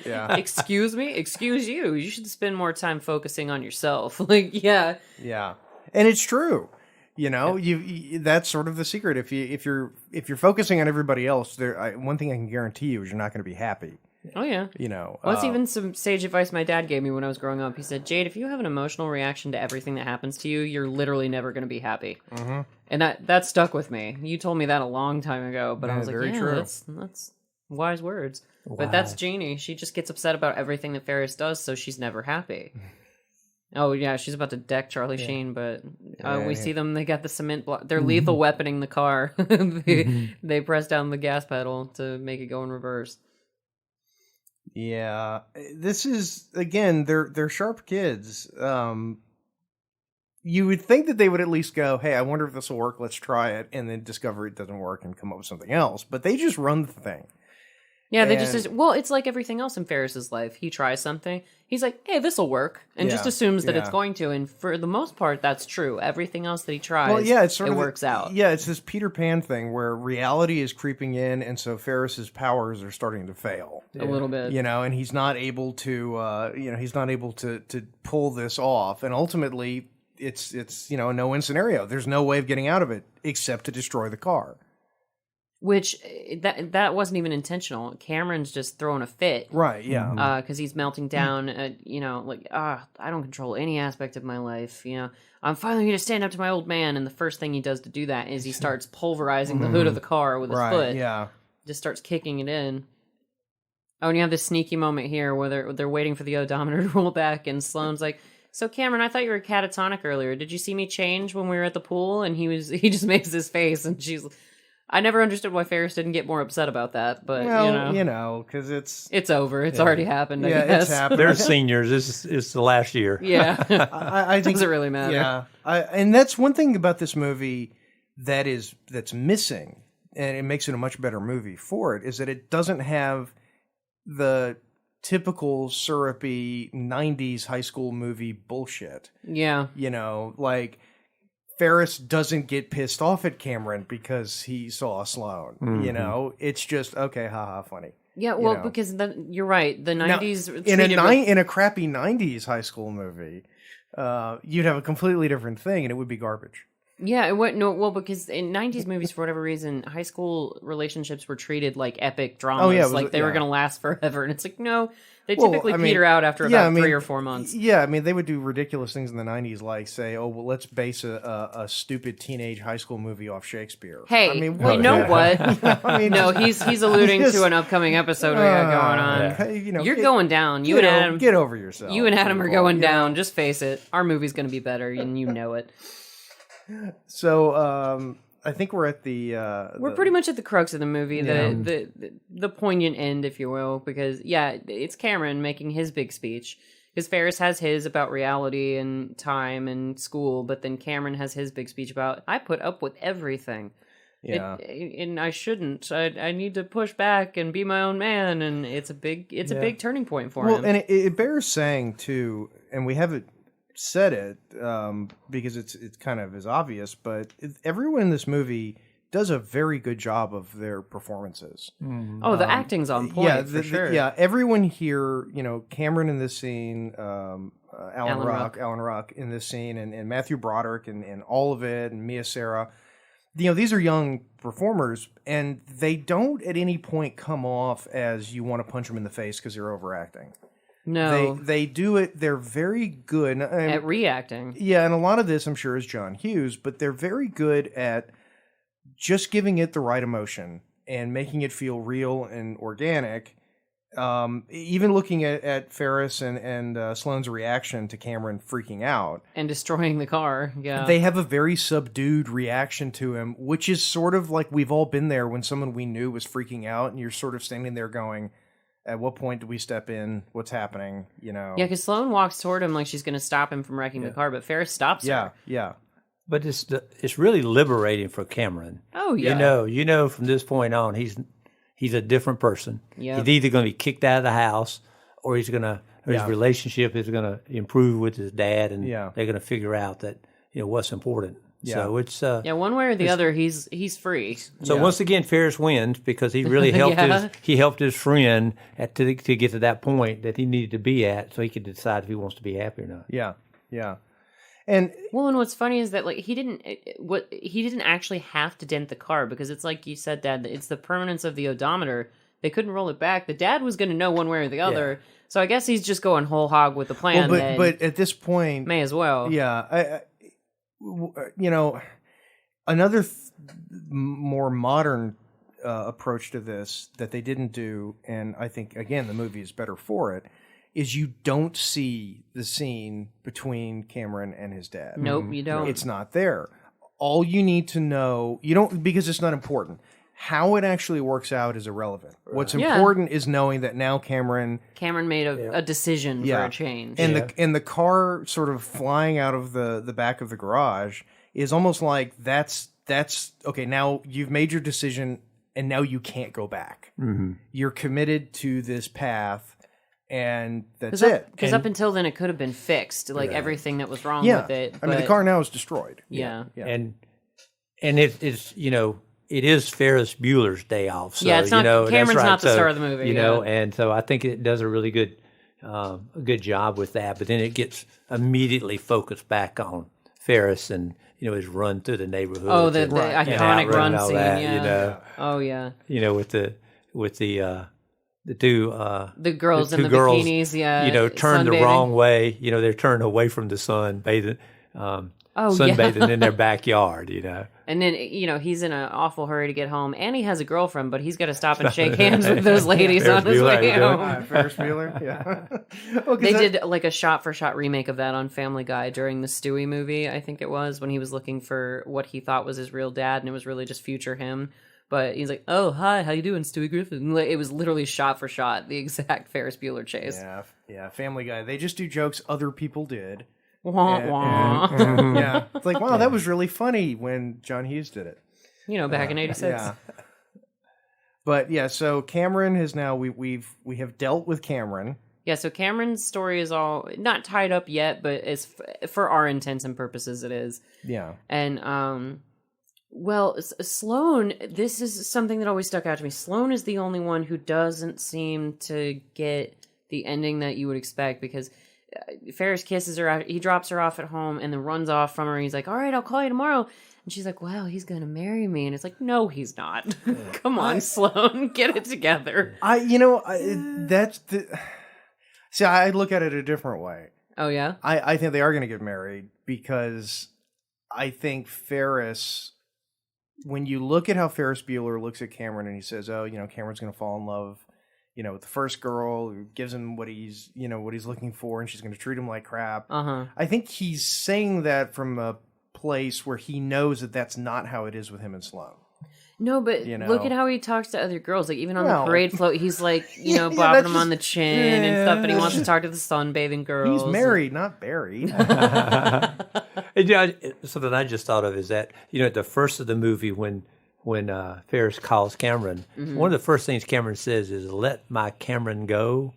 Yeah. Excuse me? Excuse you. You should spend more time focusing on yourself. Like, yeah. Yeah. And it's true. You know, you that's sort of the secret. If you're focusing on everybody else, one thing I can guarantee you is you're not going to be happy. Oh yeah. You know. Well, that's even some sage advice my dad gave me when I was growing up. He said, Jade, if you have an emotional reaction to everything that happens to you, you're literally never going to be happy. Mm-hmm. And that stuck with me. You told me that a long time ago, but I was like, very true. That's wise words. Wow. But that's Jeannie. She just gets upset about everything that Ferris does, so she's never happy. Oh, yeah, she's about to deck Charlie Sheen, but we see them, they got the cement block. They're lethal weaponing the car. They press down the gas pedal to make it go in reverse. Yeah, this is, again, they're sharp kids. You would think that they would at least go, hey, I wonder if this will work, let's try it, and then discover it doesn't work and come up with something else. But they just run the thing. Yeah, it's like everything else in Ferris's life. He tries something, he's like, hey, this will work, and just assumes that it's going to, and for the most part, that's true. Everything else that he tries, it works out. Yeah, it's this Peter Pan thing where reality is creeping in, and so Ferris's powers are starting to fail. A little bit. You know, and he's not able to, to pull this off, and ultimately, it's a no-win scenario. There's no way of getting out of it except to destroy the car. Which, that wasn't even intentional. Cameron's just throwing a fit. Right, yeah. Because he's melting down, I don't control any aspect of my life, I'm finally going to stand up to my old man, and the first thing he does to do that is he starts pulverizing the hood of the car with his foot. Yeah. Just starts kicking it in. Oh, and you have this sneaky moment here where they're waiting for the odometer to roll back, and Sloane's like, so Cameron, I thought you were catatonic earlier. Did you see me change when we were at the pool? And he just makes his face, and she's... I never understood why Ferris didn't get more upset about that, but because it's over. It's already happened. I guess. It's happened. They're seniors. This is the last year. Yeah, I think doesn't really matter. Yeah, and that's one thing about this movie that's missing, and it makes it a much better movie for it, is that it doesn't have the typical syrupy 90s high school movie bullshit. Yeah, like. Ferris doesn't get pissed off at Cameron because he saw Sloane. Mm-hmm. It's just, okay, haha, funny. Yeah, well, because you're right. The 90s... Now, in a crappy 90s high school movie, you'd have a completely different thing, and it would be garbage. Yeah, it went no well because in '90s movies, for whatever reason, high school relationships were treated like epic dramas, Oh, yeah, it was- like they were yeah. going to last forever, and it's like no, they Well, typically I mean, peter out after yeah, about I mean, 3 or 4 months. Yeah, I mean, they would do ridiculous things in the 90s, like say, oh, well, let's base a stupid teenage high school movie off Shakespeare. Hey, I mean, you know what? I mean, No, he's alluding just- to an upcoming episode we got going on. hey, you know, You're get- going down. You get and o- Adam, get over yourself. you and Adam are people, going you know? down. Just face it. Our movie's going to be better, and you know it. So, I think we're at the. We're pretty much at the crux of the movie, the poignant end, if you will, because it's Cameron making his big speech. Because Ferris has his about reality and time and school, but then Cameron has his big speech about I put up with everything. Yeah. And I shouldn't. I need to push back and be my own man, and it's a big turning point for him. Well, and it bears saying too, and we haven't said it because it's kind of is obvious, but everyone in this movie does a very good job of their performances. Oh, the acting's on point, Yeah, for sure. yeah, everyone here, you know, Cameron in this scene, Alan Ruck. Ruck in this scene, and Matthew Broderick and all of it, and Mia Sara. You know, these are young performers, and they don't at any point come off as you want to punch them in the face because they're overacting. No, They do it. They're very good at reacting. Yeah, and a lot of this, I'm sure, is John Hughes, but they're very good at just giving it the right emotion and making it feel real and organic. Even looking at Ferris and Sloane's reaction to Cameron freaking out. And destroying the car, yeah. They have a very subdued reaction to him, which is sort of like we've all been there when someone we knew was freaking out, and you're sort of standing there going, at what point do we step in? What's happening? You know? Yeah, because Sloane walks toward him like she's going to stop him from wrecking the car, but Ferris stops her. Yeah. But it's really liberating for Cameron. Oh, yeah. You know from this point on he's a different person. Yep. He's either going to be kicked out of the house or his relationship is going to improve with his dad, and they're going to figure out that what's important. Yeah. So it's one way or the other, he's free. So once again, Ferris wins because he really helped his friend to get to that point that he needed to be at, so he could decide if he wants to be happy or not. Yeah. And what's funny is that like he didn't actually have to dent the car, because it's like you said, Dad, it's the permanence of the odometer. They couldn't roll it back. The dad was going to know one way or the other. So I guess he's just going whole hog with the plan. But at this point, may as well. Yeah, another more modern approach to this that they didn't do, and I think again the movie is better for it, is you don't see the scene between Cameron and his dad. Nope, you don't. It's not there. All you need to know, you don't, because it's not important. How it actually works out is irrelevant. What's important is knowing that now Cameron made a decision for a change. And the car sort of flying out of the back of the garage is almost like that's okay, now you've made your decision and now you can't go back. Mm-hmm. You're committed to this path, and that's it. Because up until then it could have been fixed, like everything that was wrong with it. I mean, the car now is destroyed. Yeah. And it's it is Ferris Bueller's day off. So, it's not, Cameron's right. not the star of the movie. And so I think it does a really good job with that. But then it gets immediately focused back on Ferris and his run through the neighborhood. Oh, the iconic run scene. That, Oh yeah. With the two the girls in the girls, bikinis, turned sunbathing the wrong way. They're turned away from the sun, bathing. Sunbathing in their backyard, And then, he's in an awful hurry to get home, and he has a girlfriend, but he's got to stop and shake hands with those ladies on his way home. Ferris Bueller, yeah. They did like a shot-for-shot remake of that on Family Guy during the Stewie movie, I think it was, when he was looking for what he thought was his real dad, and it was really just future him. But he's like, "Oh, hi, how you doing, Stewie Griffin?" It was literally shot for shot, the exact Ferris Bueller chase. Yeah, Family Guy. They just do jokes other people did. Wah, wah. Yeah, it's like, wow, that was really funny when John Hughes did it. Back in '86. Yeah. But yeah, so Cameron has now we have dealt with Cameron. Yeah, so Cameron's story is all not tied up yet, but it's for our intents and purposes it is. Yeah. And Sloane, this is something that always stuck out to me. Sloane is the only one who doesn't seem to get the ending that you would expect, because Ferris kisses her out. He drops her off at home and then runs off from her. He's like, all right, I'll call you tomorrow. And she's like, wow, he's going to marry me. And it's like, no, he's not. Come on, Sloane, get it together. That's the... See, I look at it a different way. Oh, yeah? I think they are going to get married because I think Ferris, when you look at how Ferris Bueller looks at Cameron and he says, oh, Cameron's going to fall in love, with the first girl who gives him what he's looking for and she's going to treat him like crap. Uh-huh. I think he's saying that from a place where he knows that that's not how it is with him and Sloane. No, but look at how he talks to other girls. Like, even on the parade float, he's like, bobbing them on the chin and stuff, and he wants to talk to the sunbathing girls. He's married, not buried. Something I just thought of is that, at the first of the movie when Ferris calls Cameron, one of the first things Cameron says is, let my Cameron go.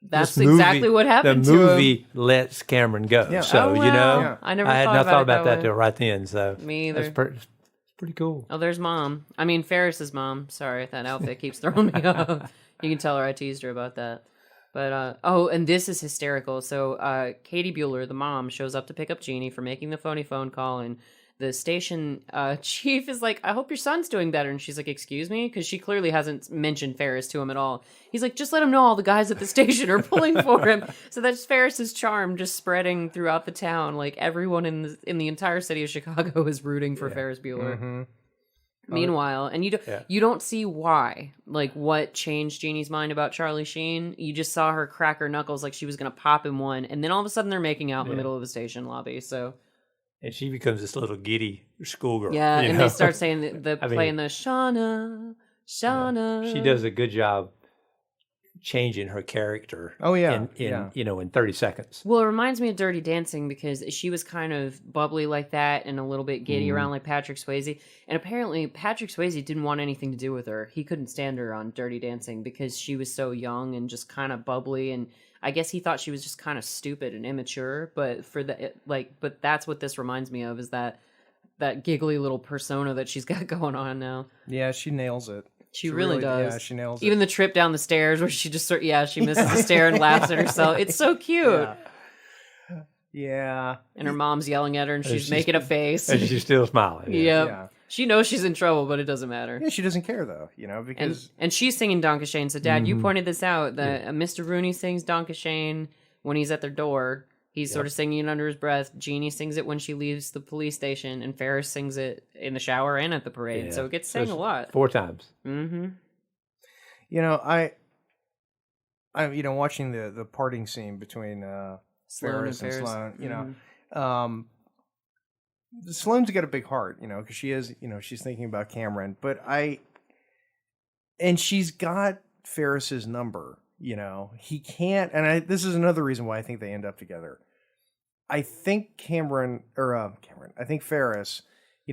That's exactly what happened to him. The movie lets Cameron go. Yeah. So, I never had thought not thought about about that till right then. So me either. That's pretty cool. Oh, there's Mom. I mean, Ferris's mom. Sorry, that outfit keeps throwing me off. You can tell her I teased her about that. But, and this is hysterical. So, Katie Bueller, the mom, shows up to pick up Jeannie for making the phone call, and the station chief is like, I hope your son's doing better. And she's like, excuse me? Because she clearly hasn't mentioned Ferris to him at all. He's like, just let him know all the guys at the station are pulling for him. So that's Ferris's charm just spreading throughout the town. Like, everyone in the entire city of Chicago is rooting for Ferris Bueller. Mm-hmm. Meanwhile, and you don't see why, like, what changed Jeannie's mind about Charlie Sheen. You just saw her crack her knuckles like she was going to pop him one. And then all of a sudden they're making out in the middle of the station lobby. So... And she becomes this little giddy schoolgirl. Yeah, and they start saying playing the Shauna. She does a good job changing her character. Oh yeah, in 30 seconds. Well, it reminds me of Dirty Dancing because she was kind of bubbly like that and a little bit giddy around like Patrick Swayze. And apparently Patrick Swayze didn't want anything to do with her. He couldn't stand her on Dirty Dancing because she was so young and just kind of bubbly, and I guess he thought she was just kind of stupid and immature, but but that's what this reminds me of, is that giggly little persona that she's got going on now. Yeah, she nails it. She really does. Yeah, she nails it. Even the trip down the stairs where she just she misses the stair and laughs at herself. It's so cute. Yeah. And her mom's yelling at her and she's making a face. And she's still smiling. Yep. Yeah. She knows she's in trouble, but it doesn't matter. Yeah, she doesn't care though, because... And she's singing Donkashane. So, Dad, you pointed this out. That Mr. Rooney sings Donkashane when he's at their door. He's sort of singing it under his breath. Jeannie sings it when she leaves the police station. And Ferris sings it in the shower and at the parade. Yeah. So it gets sang a lot. 4 times. Mm-hmm. I'm watching the parting scene between Ferris and Sloane, Sloane's got a big heart, because she is, she's thinking about Cameron, and she's got Ferris's number, he can't, and this is another reason why I think they end up together. I think I think Ferris,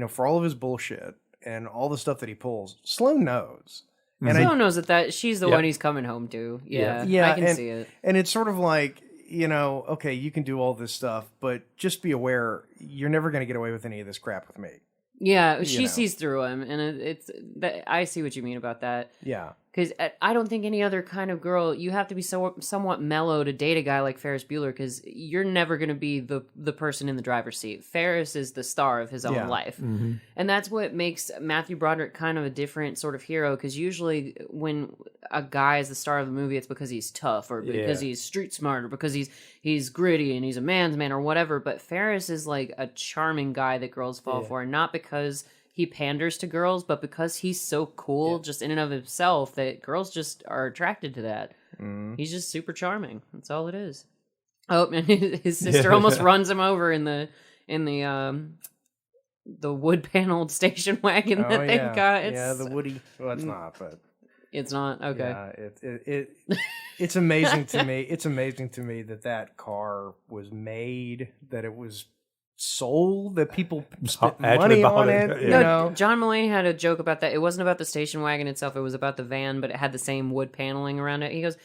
for all of his bullshit and all the stuff that he pulls, Sloane knows. And Sloane knows that she's the one he's coming home to. Yeah, I can see it. And it's sort of like, okay, you can do all this stuff, but just be aware, you're never going to get away with any of this crap with me. Yeah, she sees through him, and I see what you mean about that. Yeah. Because I don't think any other kind of girl, you have to be somewhat mellow to date a guy like Ferris Bueller, because you're never going to be the person in the driver's seat. Ferris is the star of his own life. Mm-hmm. And that's what makes Matthew Broderick kind of a different sort of hero, because usually when a guy is the star of the movie, it's because he's tough, or because he's street smart, or because he's gritty and he's a man's man or whatever. But Ferris is like a charming guy that girls fall for, not because he panders to girls, but because he's so cool just in and of himself that girls just are attracted to that. He's just super charming. That's all it is. Oh, and his sister almost runs him over in the wood paneled station wagon that they got. The woody. Well, it's not, but it's not. Okay. Yeah, it's amazing to me. It's amazing to me that car was made, that it was sold, that people spent money on it. John Mulaney had a joke about that. It wasn't about the station wagon itself, it was about the van, but it had the same wood paneling around it. He goes,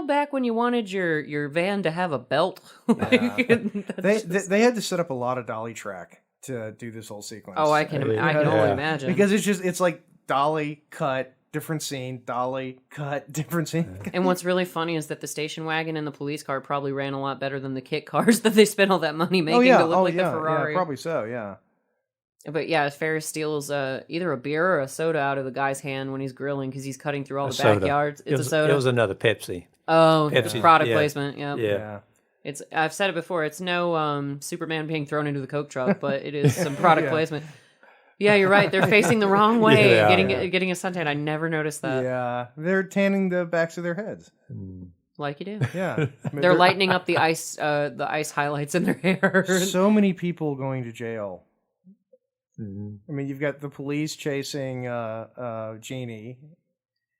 back when you wanted your van to have a belt. They had to set up a lot of dolly track to do this whole sequence. Oh, I can only imagine. Because it's like dolly, cut, different scene, dolly, cut, different scene. And what's really funny is that the station wagon and the police car probably ran a lot better than the kit cars that they spent all that money making to look like the Ferrari. Yeah, probably so, yeah. But yeah, Ferris steals either a beer or a soda out of the guy's hand when he's grilling because he's cutting through all the backyards. It's a soda. It was another Pepsi. Oh, Pepsi, it's product placement. Yep. Yeah. I've said it before. It's no Superman being thrown into the Coke truck, but it is some product placement. Yeah, you're right. They're facing the wrong way, getting a suntan. I never noticed that. Yeah, they're tanning the backs of their heads. Like you do. Yeah, They're lightening up the ice highlights in their hair. So many people going to jail. I mean, you've got the police chasing Jeannie,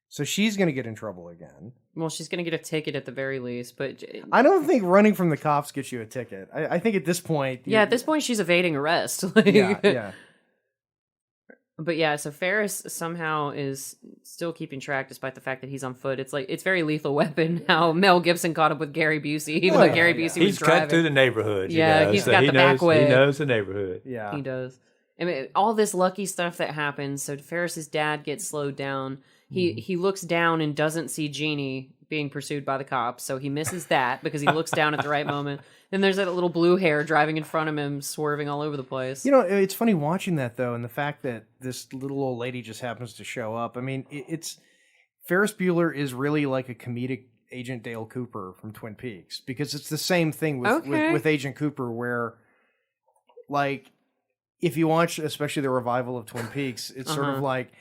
so she's going to get in trouble again. Well, she's going to get a ticket at the very least, but I don't think running from the cops gets you a ticket. I think at this point, at this point, she's evading arrest. yeah. But yeah, so Ferris somehow is still keeping track despite the fact that he's on foot. It's very Lethal Weapon how Mel Gibson caught up with Gary Busey. Even though Gary Busey was he's driving. cut through the neighborhood. Yeah, he's got the back way. He knows the neighborhood. Yeah, he does. I mean, all this lucky stuff that happens. So Ferris's dad gets slowed down. He looks down and doesn't see Jeannie being pursued by the cops, so he misses that because he looks down at the right moment. Then there's that little blue hair driving in front of him, swerving all over the place. You know, it's funny watching that, though, and the fact that this little old lady just happens to show up. I mean, it's Ferris Bueller is really like a comedic Agent Dale Cooper from Twin Peaks, because it's the same thing with Agent Cooper, where, like, if you watch, especially the revival of Twin Peaks, it's sort of like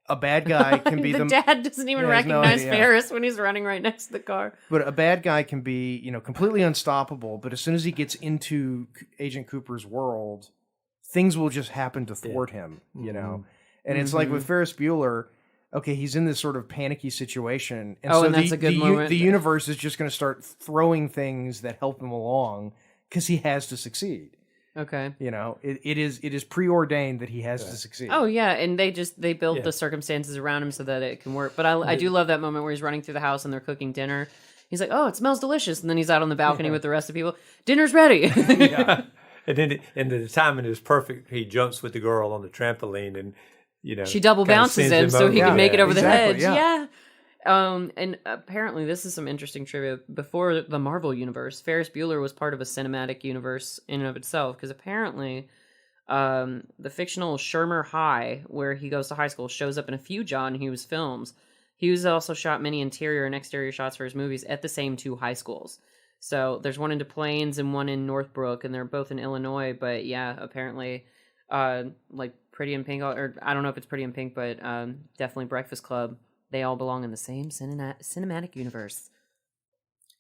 a bad guy can be the dad doesn't even recognize Ferris when he's running right next to the car. But a bad guy can be, completely unstoppable. But as soon as he gets into Agent Cooper's world, things will just happen to thwart him, And it's like with Ferris Bueller, okay, he's in this sort of panicky situation. And so and that's a good moment. The universe is just going to start throwing things that help him along because he has to succeed. Okay. It is preordained that he has to succeed. Oh yeah, and they build the circumstances around him so that it can work. But I do love that moment where he's running through the house and they're cooking dinner. He's like, "Oh, it smells delicious," and then he's out on the balcony with the rest of the people. Dinner's ready. And then, the timing is perfect. He jumps with the girl on the trampoline, and she double bounces him so he can make it over the hedge. Yeah. And apparently this is some interesting trivia. Before the Marvel universe, Ferris Bueller was part of a cinematic universe in and of itself, because apparently the fictional Shermer High, where he goes to high school, shows up in a few John Hughes films. Hughes also shot many interior and exterior shots for his movies at the same two high schools. So there's one in Des Plaines and one in Northbrook, and they're both in Illinois. But yeah, apparently like Pretty in Pink, or I don't know if it's Pretty in Pink, but definitely Breakfast Club. They all belong in the same cinematic universe.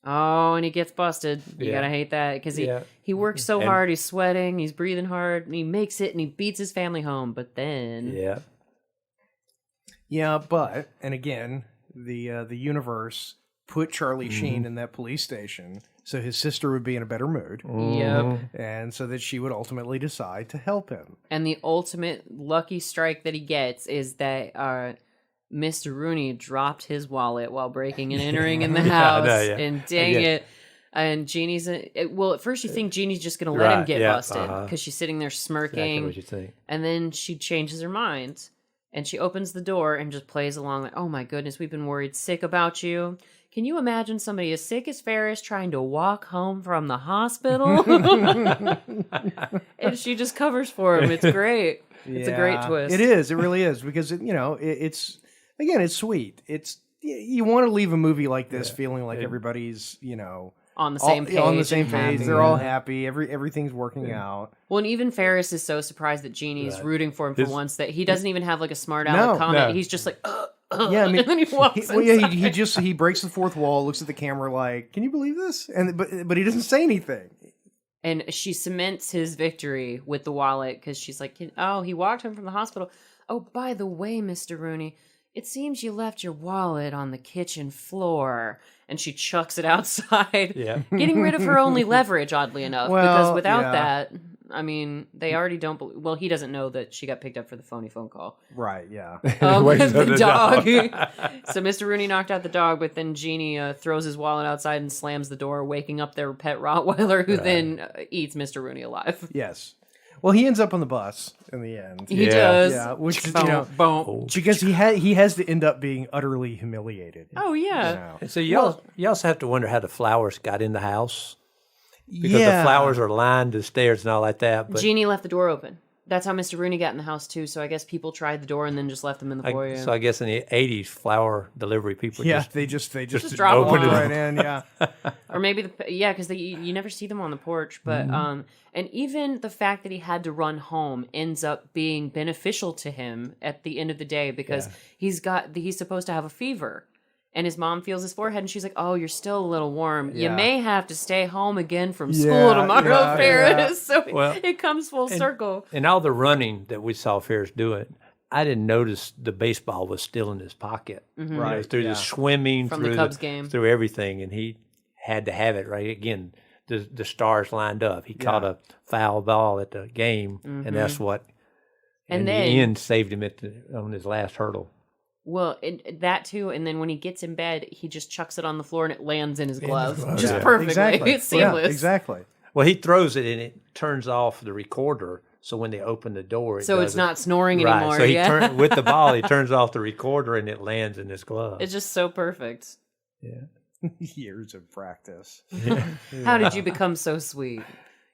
Oh, and he gets busted. You gotta hate that, because he works so hard. He's sweating. He's breathing hard. And he makes it, and he beats his family home. But then, but and again, the universe put Charlie Sheen in that police station so his sister would be in a better mood. Yep. And so that she would ultimately decide to help him. And the ultimate lucky strike that he gets is that Mr. Rooney dropped his wallet while breaking and entering in the house, and dang it. And Jeannie's at first you think Jeannie's just going to let him get busted because she's sitting there smirking. Exactly what you think. And then she changes her mind and she opens the door and just plays along like, "Oh my goodness, we've been worried sick about you. Can you imagine somebody as sick as Ferris trying to walk home from the hospital?" And she just covers for him. It's great. It's a great twist. It is. It really is, because it's. Again, it's sweet. You want to leave a movie like this feeling like everybody's, on the same page. On the same page. They're all happy. Everything's working out. Well, and even Ferris is so surprised that Jeannie's rooting for him for once that he doesn't even have like a smart aleck comment. No. He's just like, yeah, I mean, and then he walks. He breaks the fourth wall, looks at the camera like, "Can you believe this?" But he doesn't say anything. And she cements his victory with the wallet because she's like, "Oh, he walked home from the hospital. Oh, by the way, Mr. Rooney, it seems you left your wallet on the kitchen floor." And she chucks it outside, getting rid of her only leverage, oddly enough. Because without that, I mean, they already don't believe... Well, he doesn't know that she got picked up for the phone call. Right, yeah. The dog. So Mr. Rooney knocked out the dog, but then Jeannie throws his wallet outside and slams the door, waking up their pet Rottweiler, who then eats Mr. Rooney alive. Yes. Well, he ends up on the bus in the end. He does. Yeah, which is, boom. because he has to end up being utterly humiliated. Oh yeah. You know? And so you also have to wonder how the flowers got in the house. Because the flowers are lined the stairs and all like that. But Jeannie left the door open. That's how Mr. Rooney got in the house too. So I guess people tried the door and then just left him in the foyer. So I guess in the 80s, flower delivery people they just drop open it them right in. Yeah. Or maybe because you never see them on the porch. But and even the fact that he had to run home ends up being beneficial to him at the end of the day because he's supposed to have a fever. And his mom feels his forehead, and she's like, "Oh, you're still a little warm. You may have to stay home again from school tomorrow, Ferris." So it comes full circle. And all the running that we saw Ferris doing, I didn't notice the baseball was still in his pocket. Mm-hmm. Right. Through the swimming, from through the Cubs game, through everything, and he had to have it right again. The stars lined up. He caught a foul ball at the game, and that's what. And in then the end, saved him on his last hurdle. Well, that too, and then when he gets in bed, he just chucks it on the floor and it lands in his glove, just perfectly. Exactly. It's seamless. Yeah, exactly. Well, he throws it and it turns off the recorder, so when they open the door, it's not snoring anymore. So with the ball, he turns off the recorder and it lands in his glove. It's just so perfect. Yeah. Years of practice. How did you become so sweet?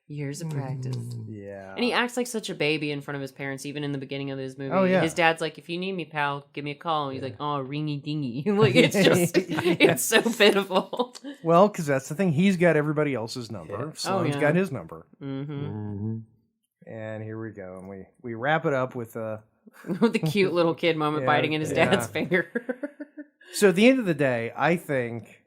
Years of practice. Yeah. And he acts like such a baby in front of his parents, even in the beginning of this movie. Oh, yeah. His dad's like, "If you need me, pal, give me a call." And he's like, "Oh, ringy dingy." Like, it's just, it's so pitiful. Well, because that's the thing. He's got everybody else's number. Sloane's got his number. Mm-hmm. And here we go. And we wrap it up with with the cute little kid moment biting in his dad's finger. So at the end of the day, I think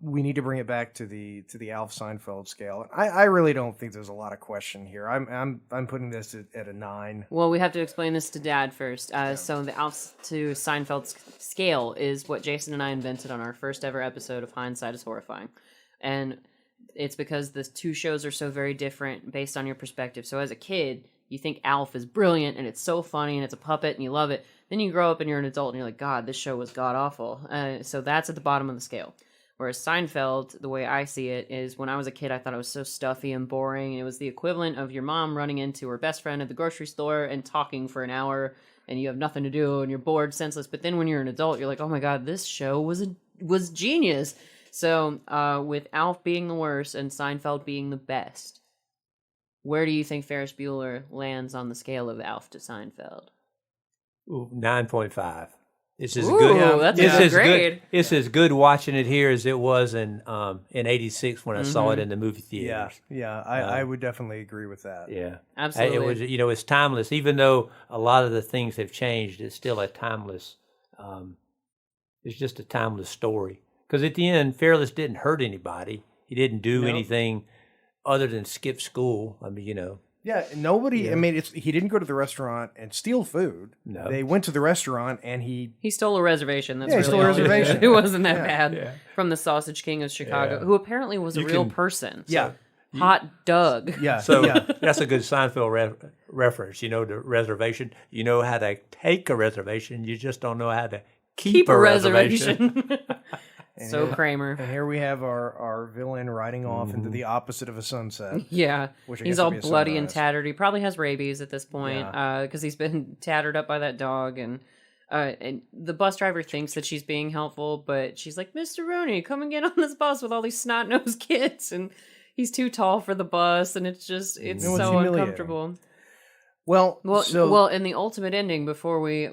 we need to bring it back to the Alf Seinfeld scale. I really don't think there's a lot of question here. I'm putting this at a 9. Well, we have to explain this to Dad first. So the Alf to Seinfeld scale is what Jason and I invented on our first ever episode of Hindsight is Horrifying, and it's because the two shows are so very different based on your perspective. So as a kid, you think Alf is brilliant and it's so funny and it's a puppet and you love it. Then you grow up and you're an adult and you're like, God, this show was god-awful. So that's at the bottom of the scale. Whereas Seinfeld, the way I see it, is when I was a kid, I thought it was so stuffy and boring. And it was the equivalent of your mom running into her best friend at the grocery store and talking for an hour and you have nothing to do and you're bored, senseless. But then when you're an adult, you're like, oh my God, this show was genius. So with Alf being the worst and Seinfeld being the best, where do you think Ferris Bueller lands on the scale of Alf to Seinfeld? 9.5. It's as Ooh, good. that's a good grade. It's as good watching it here as it was in '86 when I saw it in the movie theaters. Yeah. I would definitely agree with that. Yeah, absolutely. It was, it's timeless. Even though a lot of the things have changed, it's still a timeless. It's just a timeless story. Because at the end, Ferris didn't hurt anybody. He didn't do anything other than skip school. I mean, Yeah, nobody. Yeah. I mean, he didn't go to the restaurant and steal food. No, they went to the restaurant and he stole a reservation. That's he stole a reservation. It wasn't that bad from the Sausage King of Chicago, who apparently was a real person. Yeah, Hot Doug. Yeah, so that's a good Seinfeld reference. You know the reservation. You know how to take a reservation. You just don't know how to keep a reservation. So Kramer. And here we have our villain riding off into the opposite of a sunset. Yeah. Which he's all bloody and tattered. He probably has rabies at this point because he's been tattered up by that dog. And the bus driver thinks that she's being helpful, but she's like, Mr. Rooney, come and get on this bus with all these snot-nosed kids. And he's too tall for the bus. And it's so uncomfortable. Well, in the ultimate ending, before we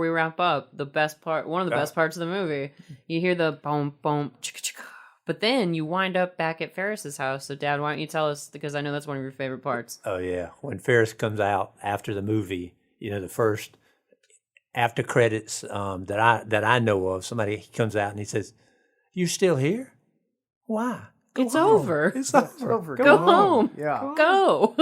wrap up, the best part, one of the best parts of the movie, you hear the boom, boom, chicka, chicka. But then you wind up back at Ferris's house. So, Dad, why don't you tell us, because I know that's one of your favorite parts. Oh, yeah. When Ferris comes out after the movie, the first after credits that I know of, somebody comes out and he says, "You still here? Why? It's over. It's over. Go home. Yeah. Go."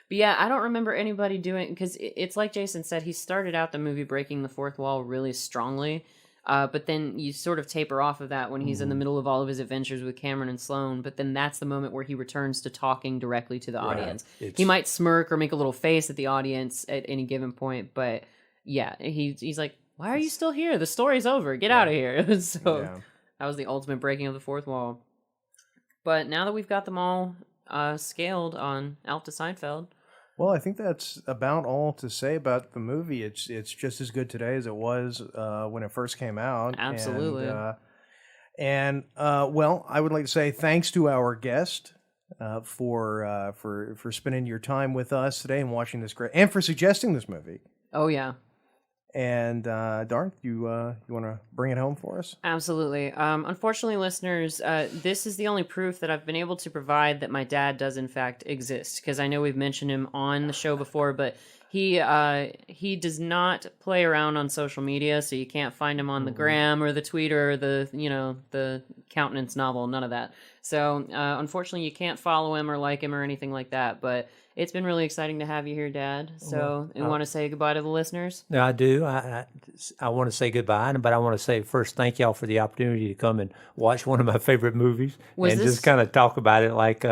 But yeah, I don't remember anybody doing, because it's like Jason said, he started out the movie breaking the fourth wall really strongly, but then you sort of taper off of that when he's in the middle of all of his adventures with Cameron and Sloane, but then that's the moment where he returns to talking directly to the audience. He might smirk or make a little face at the audience at any given point, but yeah, he's like, why are you still here? The story's over. Get out of here. So that was the ultimate breaking of the fourth wall. But now that we've got them all scaled on Alf to Seinfeld. Well, I think that's about all to say about the movie. It's just as good today as it was when it first came out. Absolutely. Well, I would like to say thanks to our guest for spending your time with us today and watching this great, and for suggesting this movie. Oh yeah. And Darth, you want to bring it home for us? Absolutely. Unfortunately, listeners, this is the only proof that I've been able to provide that my dad does in fact exist. Because I know we've mentioned him on the show before, but he does not play around on social media, so you can't find him on the gram or the Twitter or the countenance novel, none of that. So unfortunately, you can't follow him or like him or anything like that. But it's been really exciting to have you here, Dad. So you want to say goodbye to the listeners? No, I do. I want to say goodbye, but I want to say first, thank y'all for the opportunity to come and watch one of my favorite movies just kind of talk about it like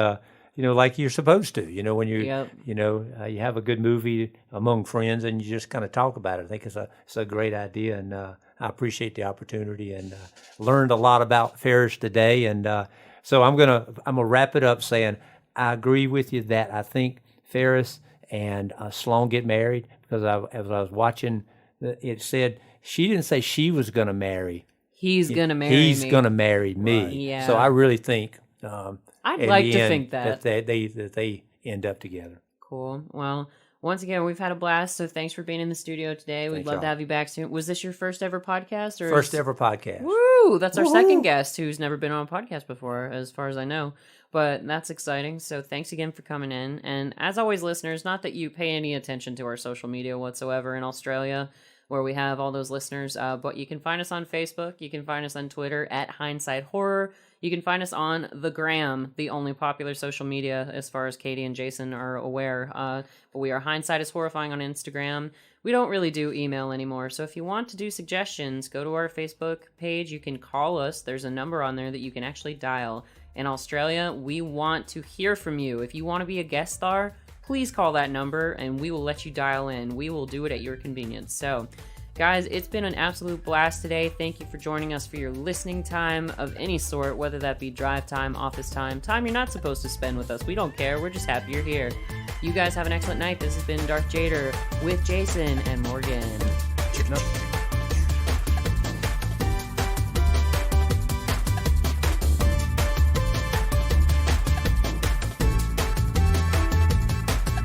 like you're supposed to. When you you have a good movie among friends and you just kind of talk about it. I think it's a great idea, and I appreciate the opportunity and learned a lot about Ferris today. And so I'm gonna wrap it up saying I agree with you that I think Ferris and Sloane get married, because as I was watching, it said she didn't say she was going to marry. He's going to marry me. He's going to marry me. Right. Yeah. So I really think I'd like to think that they end up together. Cool. Well, once again, we've had a blast. So thanks for being in the studio today. We'd love to have you back soon. Was this your first ever podcast? First ever podcast. Woo! That's our second guest who's never been on a podcast before, as far as I know. But that's exciting. So thanks again for coming in. And as always, listeners, not that you pay any attention to our social media whatsoever in Australia, where we have all those listeners, but you can find us on Facebook. You can find us on Twitter at Hindsight Horror. You can find us on the Gram, the only popular social media as far as Katie and Jason are aware. But we are Hindsight is Horrifying on Instagram. We don't really do email anymore. So if you want to do suggestions, go to our Facebook page. You can call us. There's a number on there that you can actually dial. In Australia, we want to hear from you. If you want to be a guest star, please call that number and we will let you dial in. We will do it at your convenience. So, guys, it's been an absolute blast today. Thank you for joining us for your listening time of any sort, whether that be drive time, office time, time you're not supposed to spend with us. We don't care. We're just happy you're here. You guys have an excellent night. This has been Darth Jader with Jason and Morgan. Chicken up.